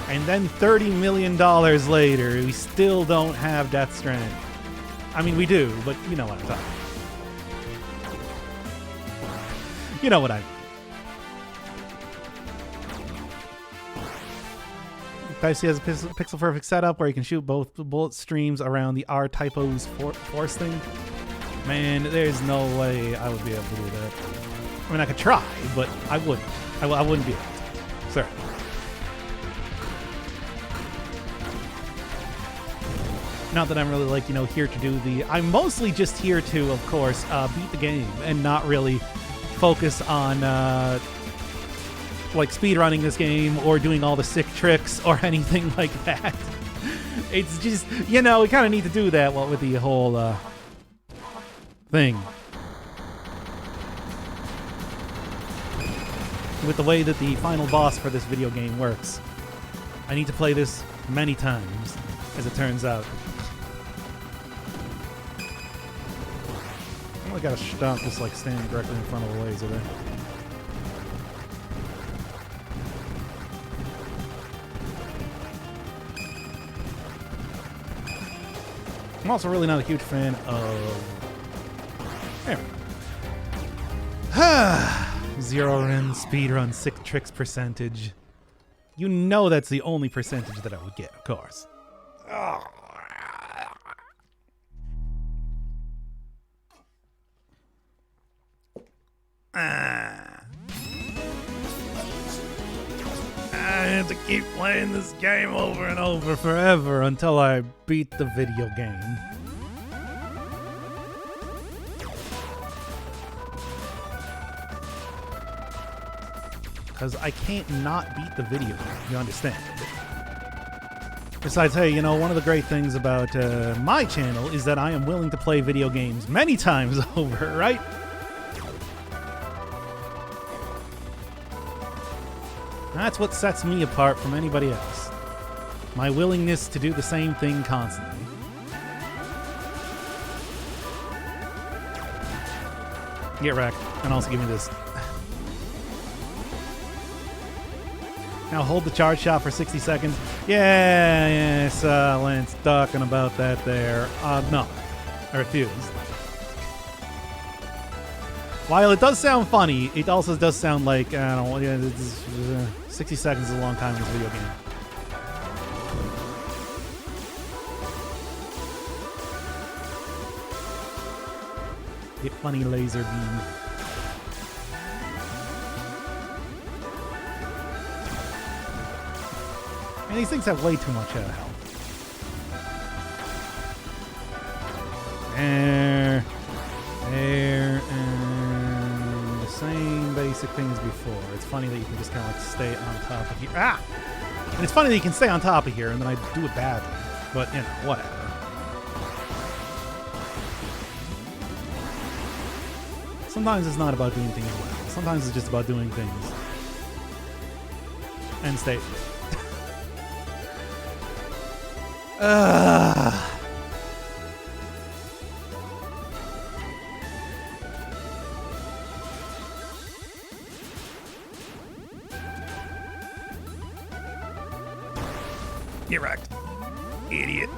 And then $30 million later, we still don't have Death Stranding. I mean, we do, but you know what I'm talking about. You know what I mean. Type C has a pixel perfect setup where you can shoot both bullet streams around the R-typos force thing. Man, there's no way I would be able to do that. I mean, I could try, but I wouldn't. I wouldn't be able to. Sir. Not that I'm really, like, you know, here to do the... I'm mostly just here to, of course, beat the game and not really focus on like speedrunning this game or doing all the sick tricks or anything like that. It's just, you know, we kind of need to do that with the whole thing. With the way that the final boss for this video game works. I need to play this many times, as it turns out. I only gotta stop just like standing directly in front of the laser there. I'm also really not a huge fan of... There we go. Zero in speedrun, sick tricks percentage. You know that's the only percentage that I would get, of course. I have to keep playing this game over and over forever until I beat the video game. Because I can't not beat the video game, you understand? Besides, hey, you know, one of the great things about my channel is that I am willing to play video games many times over, right? That's what sets me apart from anybody else. My willingness to do the same thing constantly. Get wrecked, and also give me this. Now hold the charge shot for 60 seconds. Yes, Lance talking about that there. No, I refuse. While it does sound funny, it also does sound like, I don't know, yeah, 60 seconds is a long time in this video game. Get funny laser beam. And these things have way too much health. There, and the same basic thing as before. It's funny that you can just kind of like stay on top of here. Ah! And it's funny that you can stay on top of here, and then I do it badly. But, you know, whatever. Sometimes it's not about doing things well. Sometimes it's just about doing things. End state. Get wrecked. Idiot.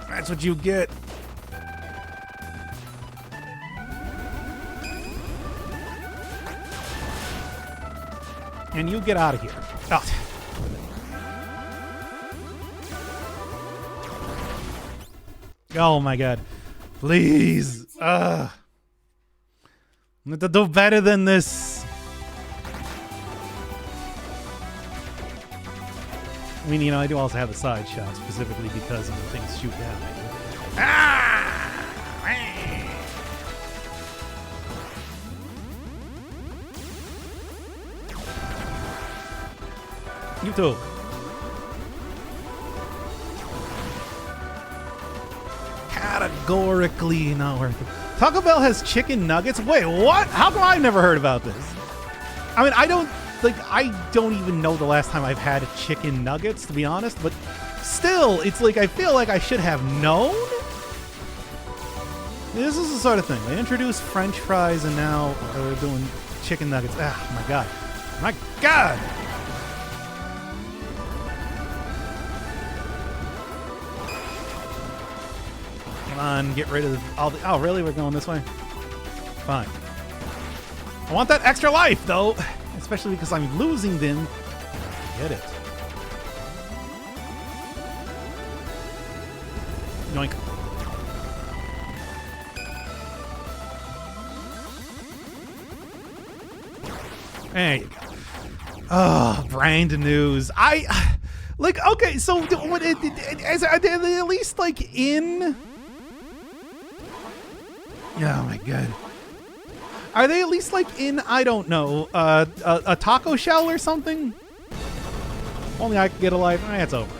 That's what you get. And you get out of here. Oh. Oh my god. Please. I have to do better than this. I mean, you know, I do also have the side shot specifically because of the things shoot down at you. Ah! You too. Categorically not worth it. Taco Bell has chicken nuggets? Wait, what? How come I've never heard about this? I mean, I don't even know the last time I've had chicken nuggets, to be honest, but still, it's like, I feel like I should have known? This is the sort of thing. They introduced French fries and now they're doing chicken nuggets. Ah, my god. My god! Come on, get rid of all the... Oh, really? We're going this way? Fine. I want that extra life, though. Especially because I'm losing them. Get it. Yoink. There you go. Oh, brand news. Like, okay, so what? At least, like, in... Oh, my God. Are they at least like in, I don't know, a taco shell or something? Only I could get a life. It's over.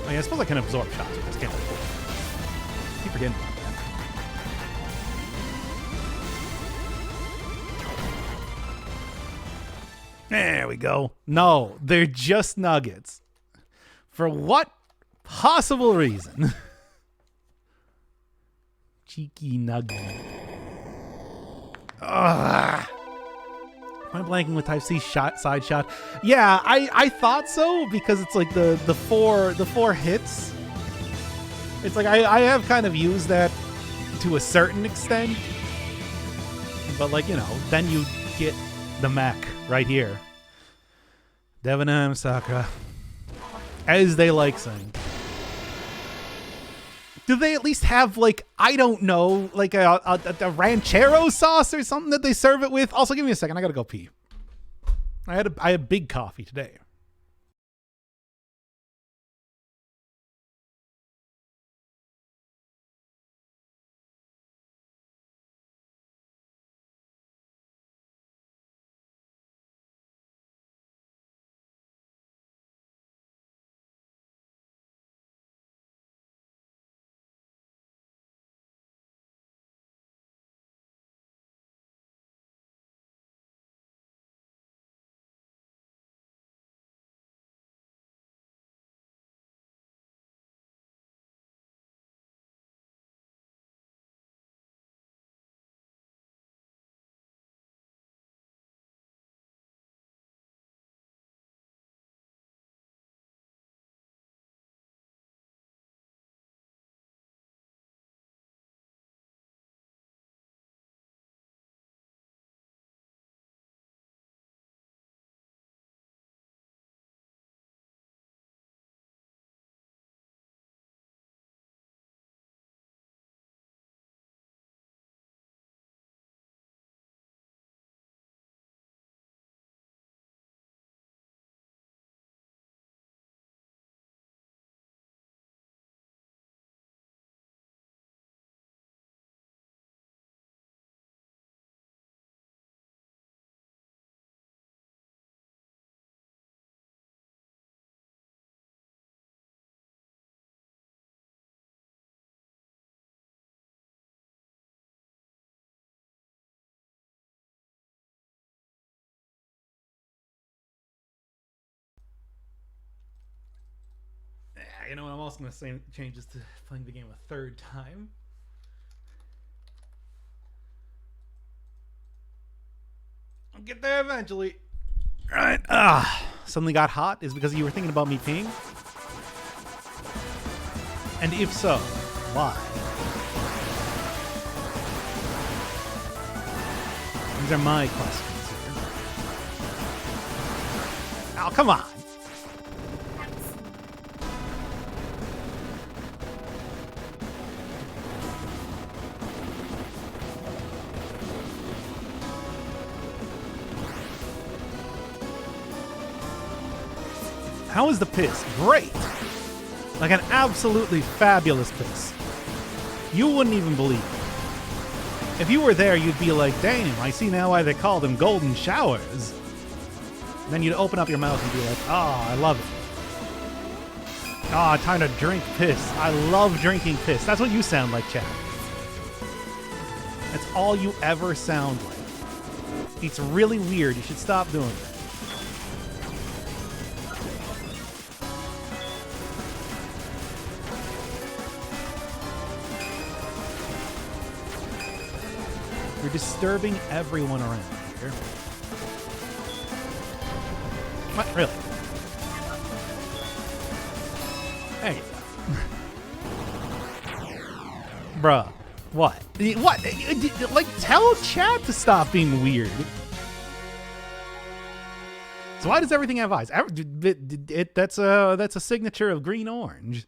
Oh, yeah, I suppose I can absorb shots with this, can't I? Keep forgetting about that. There we go. No, they're just nuggets. For what possible reason? Cheeky nugget. Ugh. Am I blanking with Type C side shot? Yeah, I thought so because it's like the four hits. It's like I have kind of used that to a certain extent, but like, you know, then you get the mech right here. Devanam Sakura, as they like saying. Do they at least have, like, I don't know, like a ranchero sauce or something that they serve it with? Also, give me a second. I gotta go pee. I had big coffee today. You know what? I'm also going to change this to playing the game a third time. I'll get there eventually. All right. Suddenly got hot is because you were thinking about me peeing? And if so, why? These are my questions here. Oh, come on. How is the piss? Great! Like an absolutely fabulous piss. You wouldn't even believe it. If you were there, you'd be like, damn, I see now why they call them golden showers. And then you'd open up your mouth and be like, oh, I love it. Oh, time to drink piss. I love drinking piss. That's what you sound like, Chad. That's all you ever sound like. It's really weird. You should stop doing that. You're disturbing everyone around here. What? Really? There you go. Bruh. What? What? Like, tell chat to stop being weird. So why does everything have eyes? That's a signature of green-orange.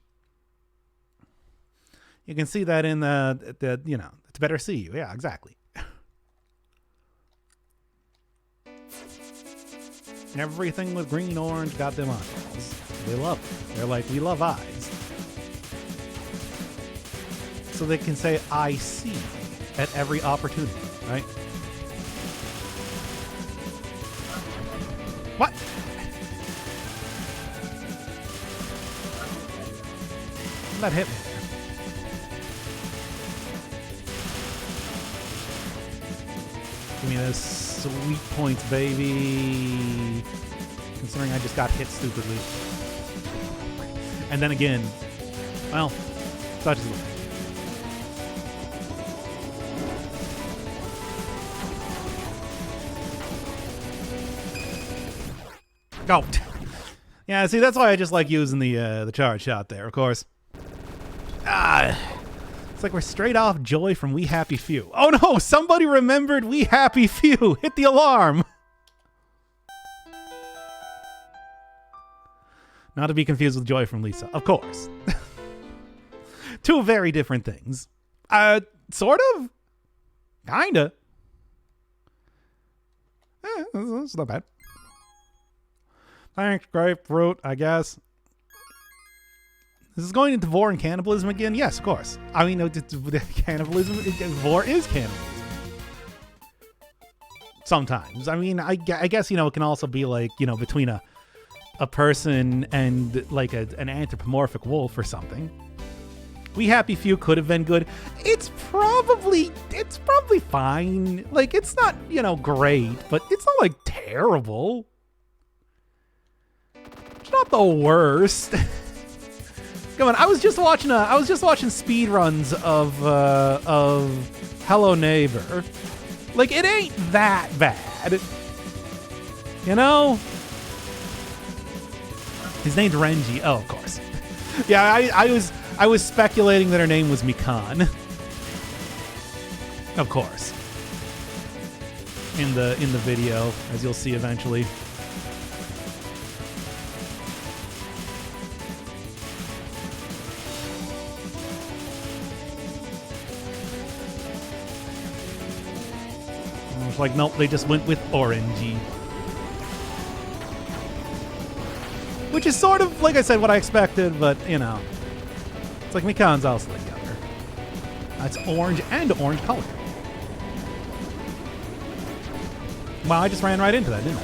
You can see that in the you know, it's better see you. Yeah, exactly. Everything with green orange got them eyeballs. They love it. They're like, we love eyes. So they can say, I see at every opportunity, right? What? That hit me. Give me this sweet points, baby. Considering I just got hit stupidly. And then again, well, such is life. Go. Yeah, see, that's why I just like using the charge shot there, of course. It's like we're straight off Joy from We Happy Few. Oh no, somebody remembered We Happy Few. Hit the alarm. Not to be confused with Joy from Lisa, of course. Two very different things. Sort of? Kinda. It's not bad. Thanks, grapefruit, I guess. This is going into vor and cannibalism again? Yes, of course. I mean, cannibalism, vor is cannibalism. Sometimes. I mean, I guess, it can also be like, between a person and like an anthropomorphic wolf or something. We Happy Few could have been good. It's probably fine. Like, it's not, great, but it's not like terrible. It's not the worst. Come on, I was just watching speed runs of Hello Neighbor. Like, it ain't that bad. His name's Renji. Oh, of course. Yeah, I was speculating that her name was Mikan. Of course. In the video, as you'll see eventually. Like, nope, they just went with orangey. Which is sort of, like I said, what I expected, but, it's like Mikan's also like younger. It's orange and orange color. Wow, I just ran right into that, didn't I?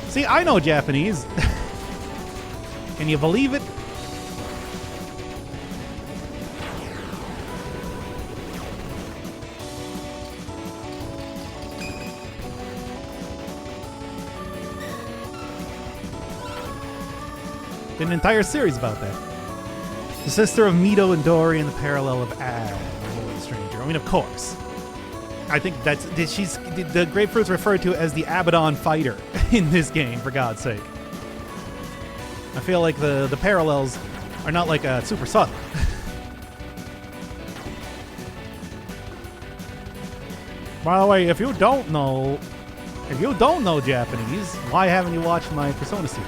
See, I know Japanese. Can you believe it? An entire series about that. The sister of Mito and Dory in the parallel of Ad, the stranger. I mean, of course. I think the grapefruit's referred to as the Abaddon fighter in this game, for God's sake. I feel like the parallels are not like super subtle. By the way, if you don't know Japanese, why haven't you watched my Persona series?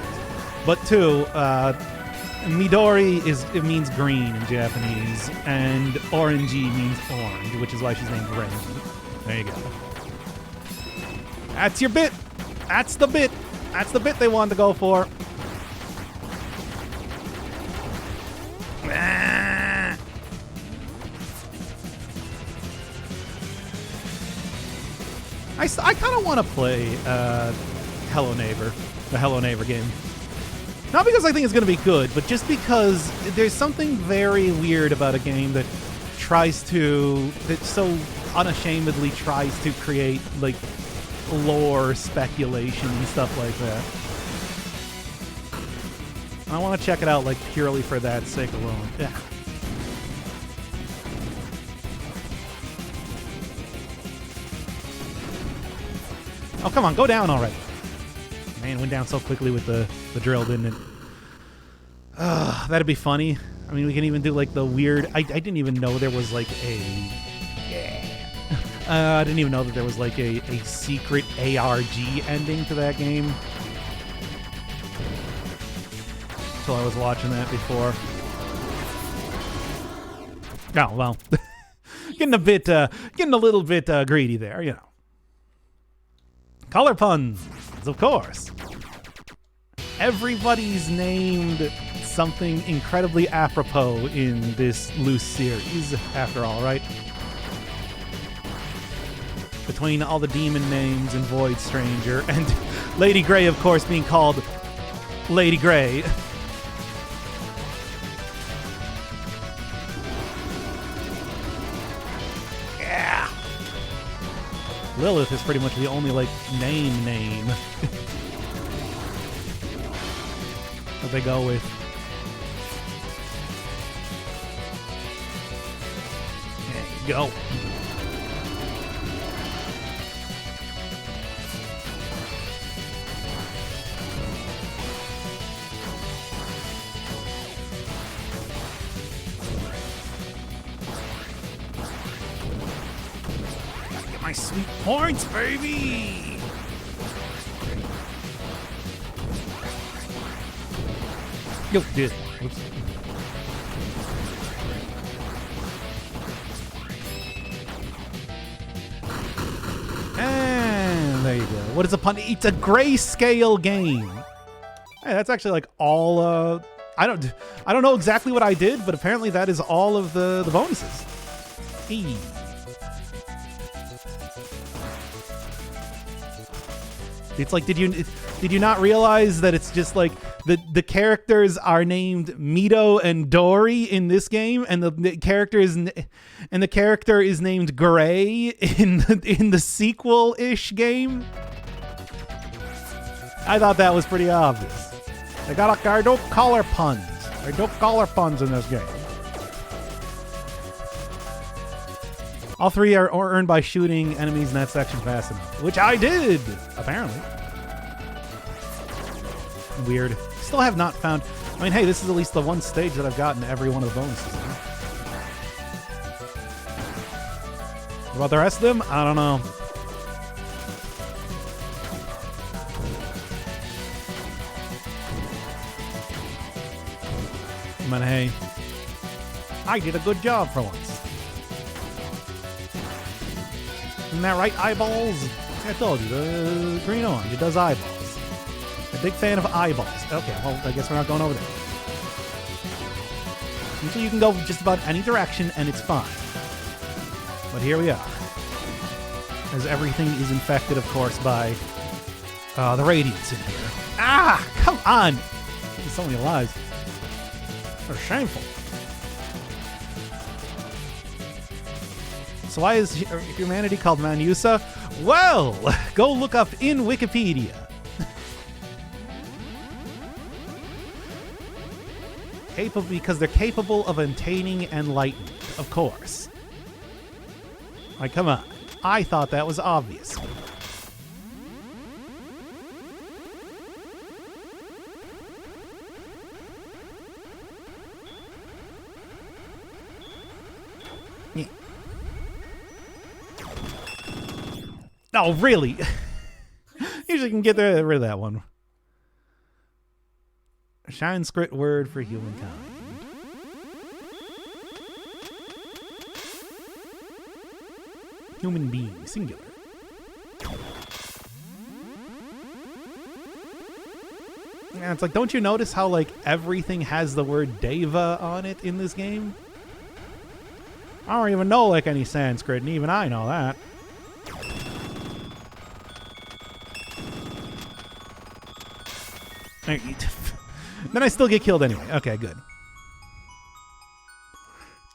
But two, Midori means green in Japanese, and orangey means orange, which is why she's named Renji. There you go. That's your bit. That's the bit. That's the bit they wanted to go for. I kind of want to play Hello Neighbor, the Hello Neighbor game. Not because I think it's going to be good, but just because there's something very weird about a game that so unashamedly tries to create, like, lore speculation and stuff like that. I want to check it out, like, purely for that sake alone. Yeah. Oh, come on, go down already. Man, went down so quickly with the drill, didn't it? That'd be funny. I mean, we can even do like the weird... I didn't even know there was like a... Yeah. I didn't even know that there was like a secret ARG ending to that game. Until I was watching that before. Oh, well. Getting a little bit greedy there, Color puns, of course. Everybody's named something incredibly apropos in this loose series, after all, right? Between all the demon names and Void Stranger, and Lady Grey, of course, being called Lady Grey. Yeah! Lilith is pretty much the only, like, name that they go with. There you go. Get my sweet points, baby! Yo, dude. Whoops. And there you go. What is a pun? It's a grayscale game. Hey, that's actually like all. I don't know exactly what I did, but apparently that is all of the bonuses. Hey. It's like, did you not realize that it's just like the characters are named Mito and Dory in this game, and the character is named Gray in the sequel-ish game? I thought that was pretty obvious. There are no color puns. There are no color puns in this game. All three are earned by shooting enemies in that section fast enough, which I did, apparently. Weird. Still have not found... I mean, hey, this is at least the one stage that I've gotten every one of the bonuses in. What about the rest of them? I don't know. But hey, I did a good job for once. Isn't that right, eyeballs? I told you, the green orange, it does eyeballs. A big fan of eyeballs. Okay, well, I guess we're not going over there. Usually you can go just about any direction and it's fine. But here we are. As everything is infected, of course, by the radiance in here. Ah, come on! There's so many lives. They're shameful. So why is humanity called Manusa? Well, go look up in Wikipedia. Because they're capable of attaining enlightenment, of course. Like, come on. I thought that was obvious. Yeah. Oh, really? Usually can get rid of that one. Sanskrit word for humankind. Human being, singular. Yeah, it's like, don't you notice how, like, everything has the word Deva on it in this game? I don't even know, like, any Sanskrit, and even I know that. Then I still get killed anyway. Okay, good.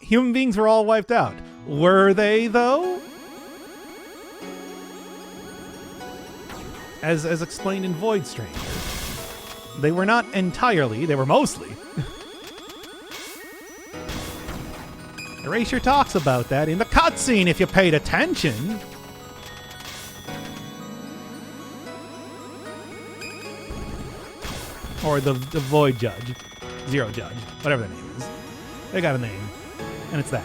Human beings were all wiped out. Were they, though? As explained in Void Stranger. They were not entirely, they were mostly. Erasure talks about that in the cutscene if you paid attention. Or the Void Judge. Zero Judge. Whatever the name is. They got a name. And it's that.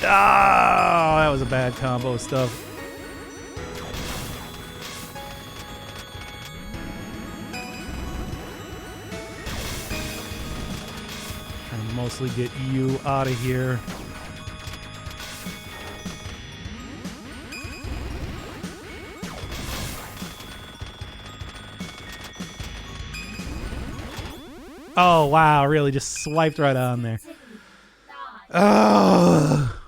Oh, that was a bad combo stuff. Trying to mostly get you out of here. Oh, wow. Really just swiped right on there. Oh.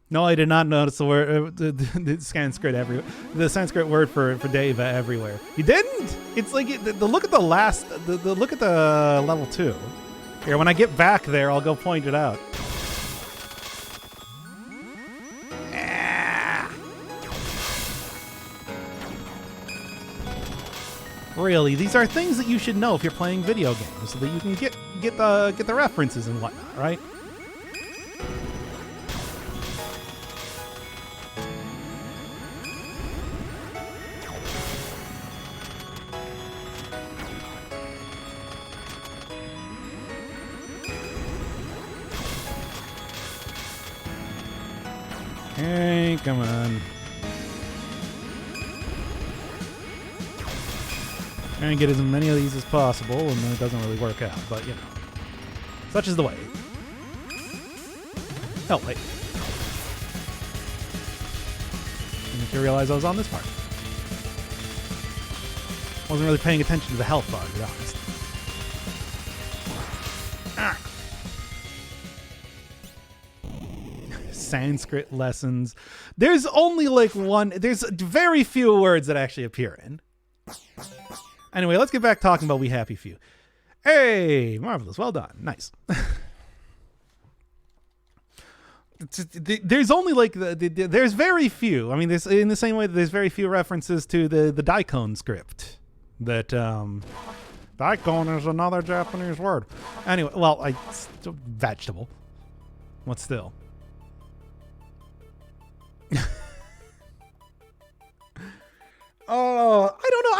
No, I did not notice the word, the Sanskrit word for Deva everywhere. You didn't? It's like, the look at the last, the look at the level 2. Here, when I get back there, I'll go point it out. Really, these are things that you should know if you're playing video games, so that you can get the references and whatnot, right? Hey, come on. Try and get as many of these as possible, and then it doesn't really work out, but you know. Such is the way. Oh, wait. Didn't realize I was on this part. Wasn't really paying attention to the health bar, to be honest. Ah. Sanskrit lessons. There's only like one. There's very few words that actually appear in. Anyway, let's get back talking about We Happy Few. Hey, marvelous. Well done. Nice. There's only like there's very few. I mean, there's in the same way that there's very few references to the daikon script. That daikon is another Japanese word. Anyway, well, vegetable. What still? Oh, I don't know.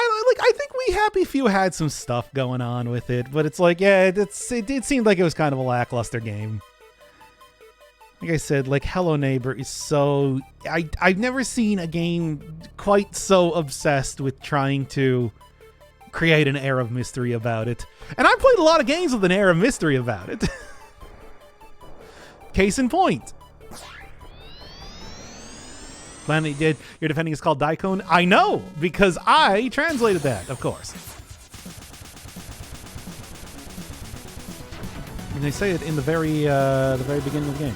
I think We Happy Few had some stuff going on with it, but it's like, yeah, it seemed like it was kind of a lackluster game. Like I said, like Hello Neighbor is so... I've never seen a game quite so obsessed with trying to create an air of mystery about it. And I've played a lot of games with an air of mystery about it. Case in point. Planet you're defending is called Daikon. I know, because I translated that, of course. And they say it in the very beginning of the game.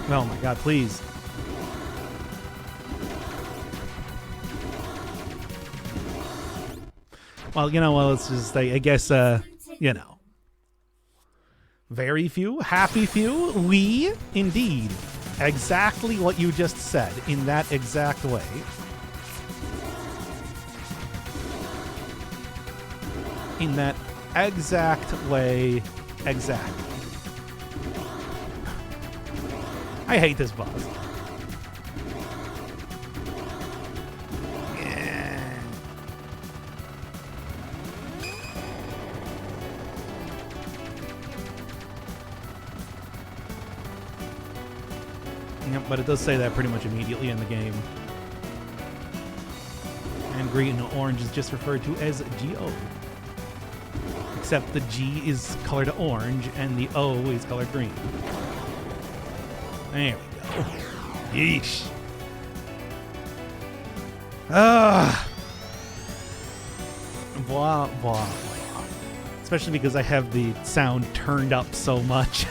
Oh my god, please. Well, you know, well, let's just say, I guess, you know. Very few, happy few, we, indeed. Exactly what you just said, in that exact way. In that exact way, exactly. I hate this boss. Yeah. Yep, but it does say that pretty much immediately in the game. And green and orange is just referred to as GO. Except the G is colored orange and the O is colored green. There we go. Yeesh. Blah, blah, blah. Especially because I have the sound turned up so much.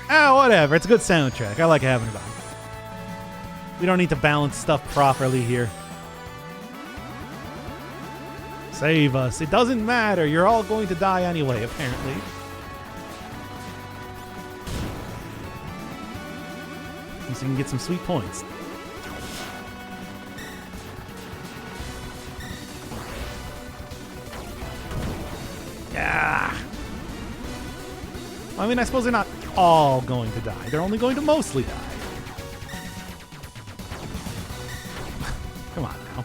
Whatever. It's a good soundtrack. I like having it on. We don't need to balance stuff properly here. Save us. It doesn't matter. You're all going to die anyway, apparently. So you can get some sweet points. Yeah. I mean, I suppose they're not all going to die. They're only going to mostly die. Come on now.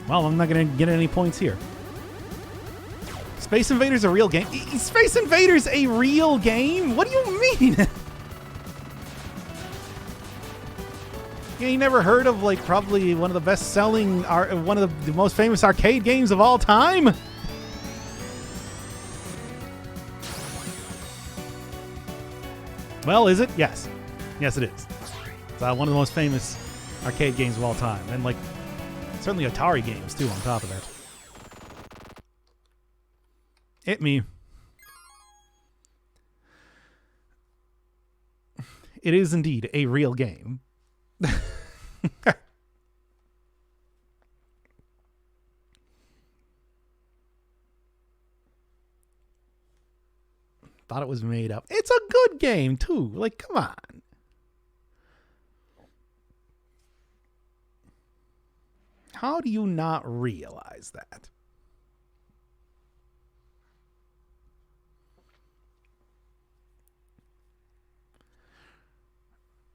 Well, I'm not going to get any points here. Space Invaders a real game? Space Invaders a real game? What do you mean? Yeah, you never heard of, like, probably one of the best-selling, one of the most famous arcade games of all time? Well, is it? Yes. Yes, it is. It's one of the most famous arcade games of all time. And, like, certainly Atari games, too, on top of that. Hit me. It is indeed a real game. Thought it was made up. It's a good game, too. Like, come on. How do you not realize that?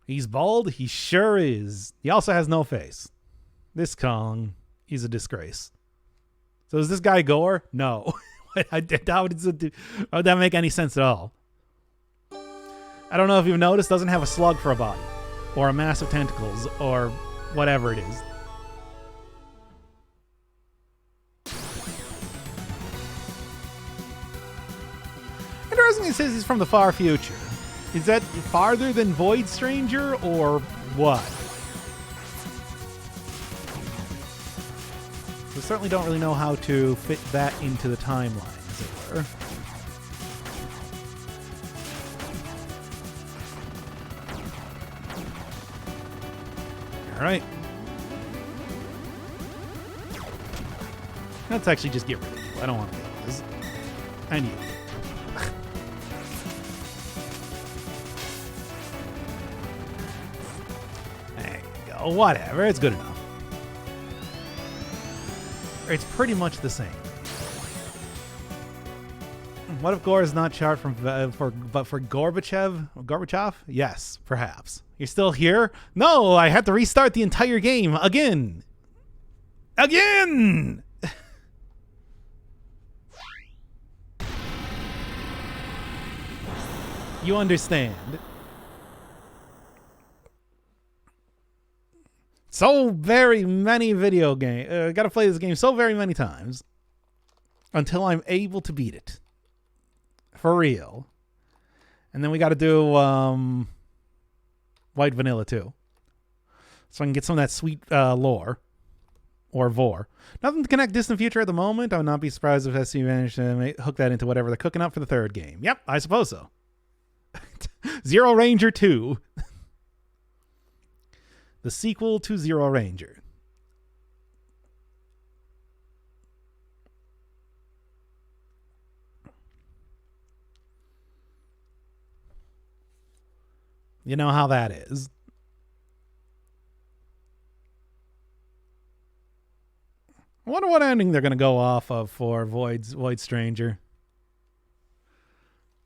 He's bald? He sure is. He also has no face. This Kong, he's a disgrace. So is this guy Gore? No. How would that make any sense at all? I don't know if you've noticed, doesn't have a slug for a body. Or a massive tentacles, or whatever it is. Interesting, it says he's from the far future. Is that farther than Void Stranger, or what? We certainly don't really know how to fit that into the timeline, as it were. All right. Let's actually just get rid of you. I don't want to deal with this. And you. Whatever, it's good enough. It's pretty much the same. What if Gore is not chart but for Gorbachev? Yes, perhaps. You're still here? No, I had to restart the entire game again. Again! You understand. So very many video games. Gotta play this game so very many times until I'm able to beat it. For real. And then we gotta do White Vanilla too. So I can get some of that sweet lore. Or Vor. Nothing to connect Distant Future at the moment. I would not be surprised if SC managed to hook that into whatever they're cooking up for the third game. Yep, I suppose so. Zero Ranger 2. The sequel to Zero Ranger. You know how that is. I wonder what ending they're going to go off of for Void Stranger.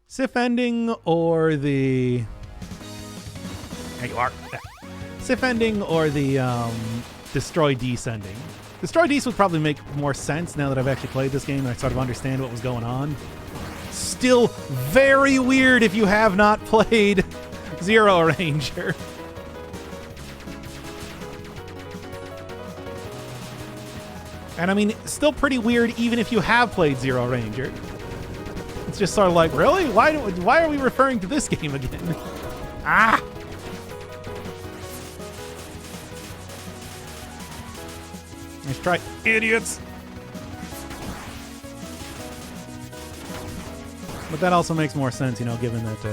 Sif ending or the... There you are. Sif ending or the Destroy Dees ending. Destroy Dees would probably make more sense now that I've actually played this game and I sort of understand what was going on. Still very weird if you have not played Zero Ranger. And I mean, still pretty weird even if you have played Zero Ranger. It's just sort of like, really? Why are we referring to this game again? Ah! Nice try, idiots! But that also makes more sense, you know, given that...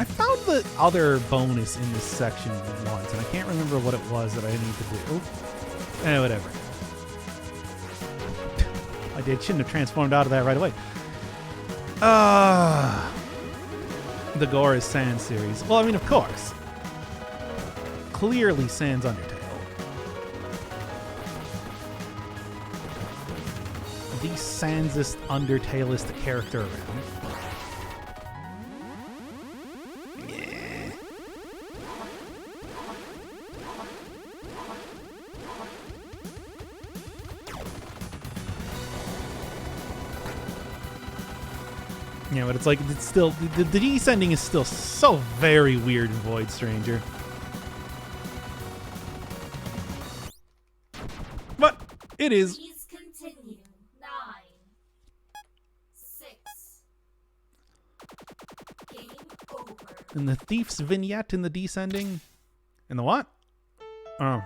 I found the other bonus in this section once, and I can't remember what it was that I need to do. Whatever. I shouldn't have transformed out of that right away. The Gore is Sans series. Well, I mean, of course. Clearly Sans Undertale. The Sansest Undertaleist character around. Yeah. Yeah, but it's like, it's still, the descending is still so very weird in Void Stranger. But it is. Please continue. 9, 6, In the Thief's Vignette in the Descending? In the what? Oh.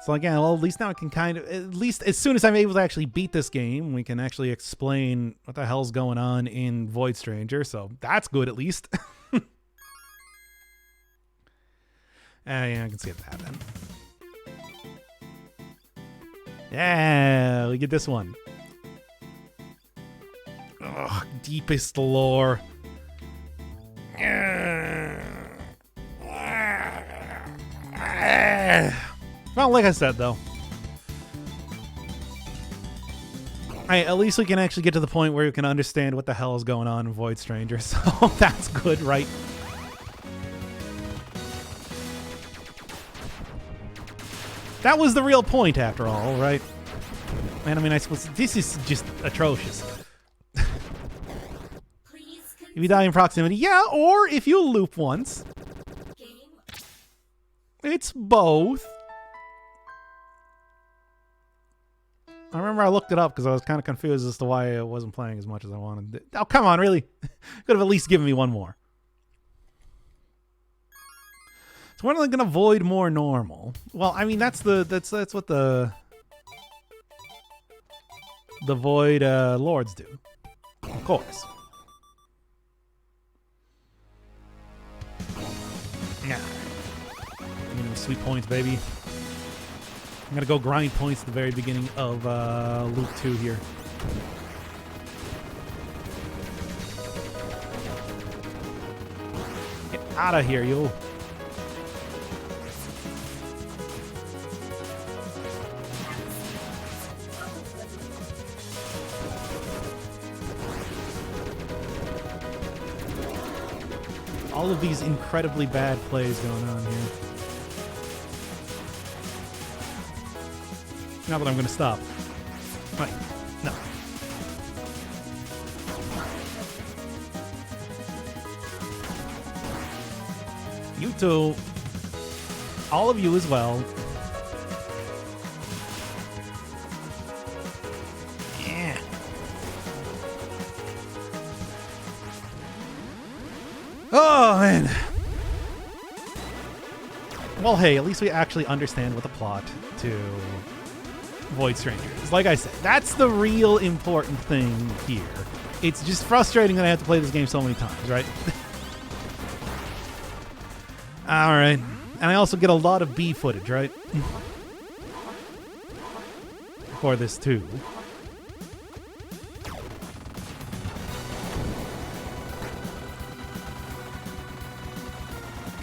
So again, well, at least now I can kind of, at least as soon as I'm able to actually beat this game, we can actually explain what the hell's going on in Void Stranger. So that's good, at least. Yeah, I can skip that then. Yeah, we get this one. Ugh, deepest lore. Well, like I said, though, at least we can actually get to the point where we can understand what the hell is going on in Void Stranger, so that's good, right? That was the real point, after all, right? And I mean, I suppose this is just atrocious. If you die in proximity, yeah, or if you loop once. It's both. I remember I looked it up because I was kind of confused as to why I wasn't playing as much as I wanted. Oh, come on, really? Could have at least given me one more. So when are they going to void more normal? Well, I mean, that's what the void lords do. Of course. Yeah. Sweet points, baby. I'm gonna go grind points at the very beginning of loop 2 here. Get out of here, you. All of these incredibly bad plays going on here. Not that I'm going to stop. Right. No. You too. All of you as well. Yeah. Oh, man. Well, hey, at least we actually understand what the plot to Void Stranger is. Like I said, that's the real important thing here. It's just frustrating that I have to play this game so many times, right? Alright. And I also get a lot of B footage, right? For this too.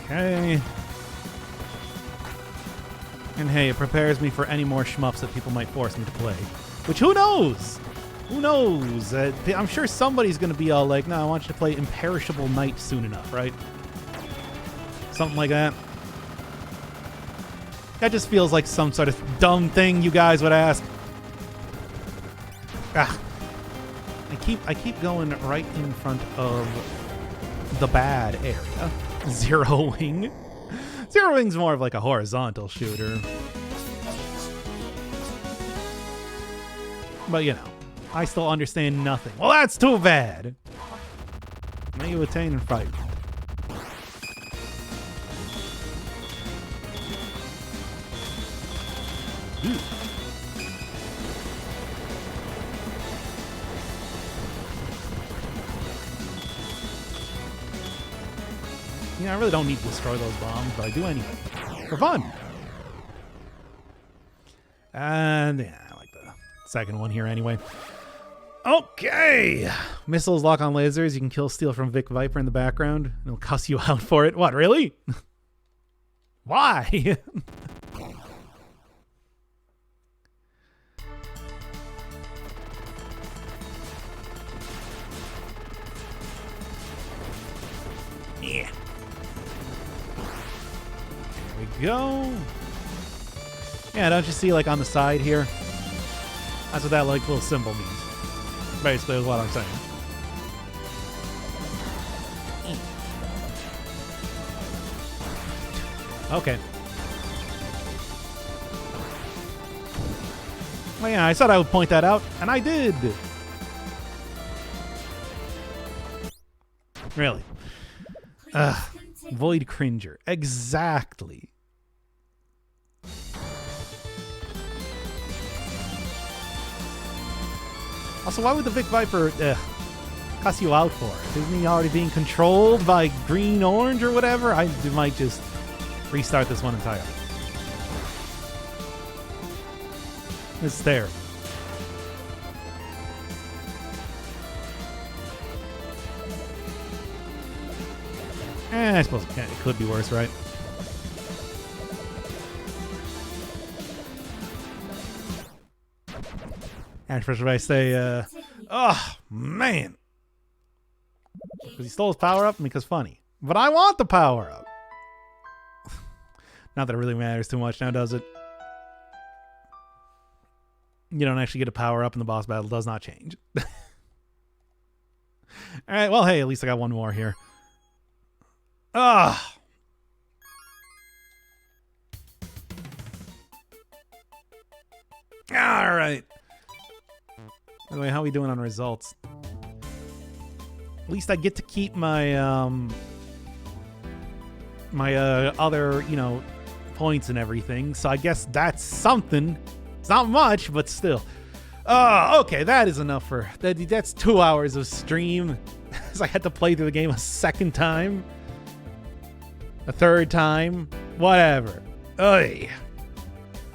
Okay. And hey, it prepares me for any more shmups that people might force me to play. Which, who knows? Who knows? I'm sure somebody's going to be all like, no, I want you to play Imperishable Night soon enough, right? Something like that. That just feels like some sort of dumb thing you guys would ask. Ah. I keep going right in front of the bad area. Zeroing. Zeroing's more of like a horizontal shooter. But you know, I still understand nothing. Well, that's too bad. May you attain and fight. Ooh. You know, I really don't need to destroy those bombs, but I do anyway. For fun! And yeah, I like the second one here anyway. Okay! Missiles lock on lasers. You can kill steal from Vic Viper in the background. And it'll cuss you out for it. What, really? Why? Yeah. There we go. Yeah, don't you see, like, on the side here? That's what that, like, little symbol means. Basically, is what I'm saying. Okay. Well, yeah, I said I would point that out, and I did. Really. Void Cringer. Exactly. Also, why would the Vic Viper cuss you out for it? Isn't he already being controlled by green, orange, or whatever? I might just restart this one entirely. It's there. I suppose it could be worse, right? And first, I say, oh man, because he stole his power up and because funny. But I want the power up. Not that it really matters too much now, does it? You don't actually get a power up in the boss battle. Does not change. All right. Well, hey, at least I got one more here. Ah. All right. By the way, how are we doing on results? At least I get to keep my my other, points and everything. So I guess that's something. It's not much, but still. Okay, that is enough for that's 2 hours of stream. So I had to play through the game a second time, a third time, whatever. Oy.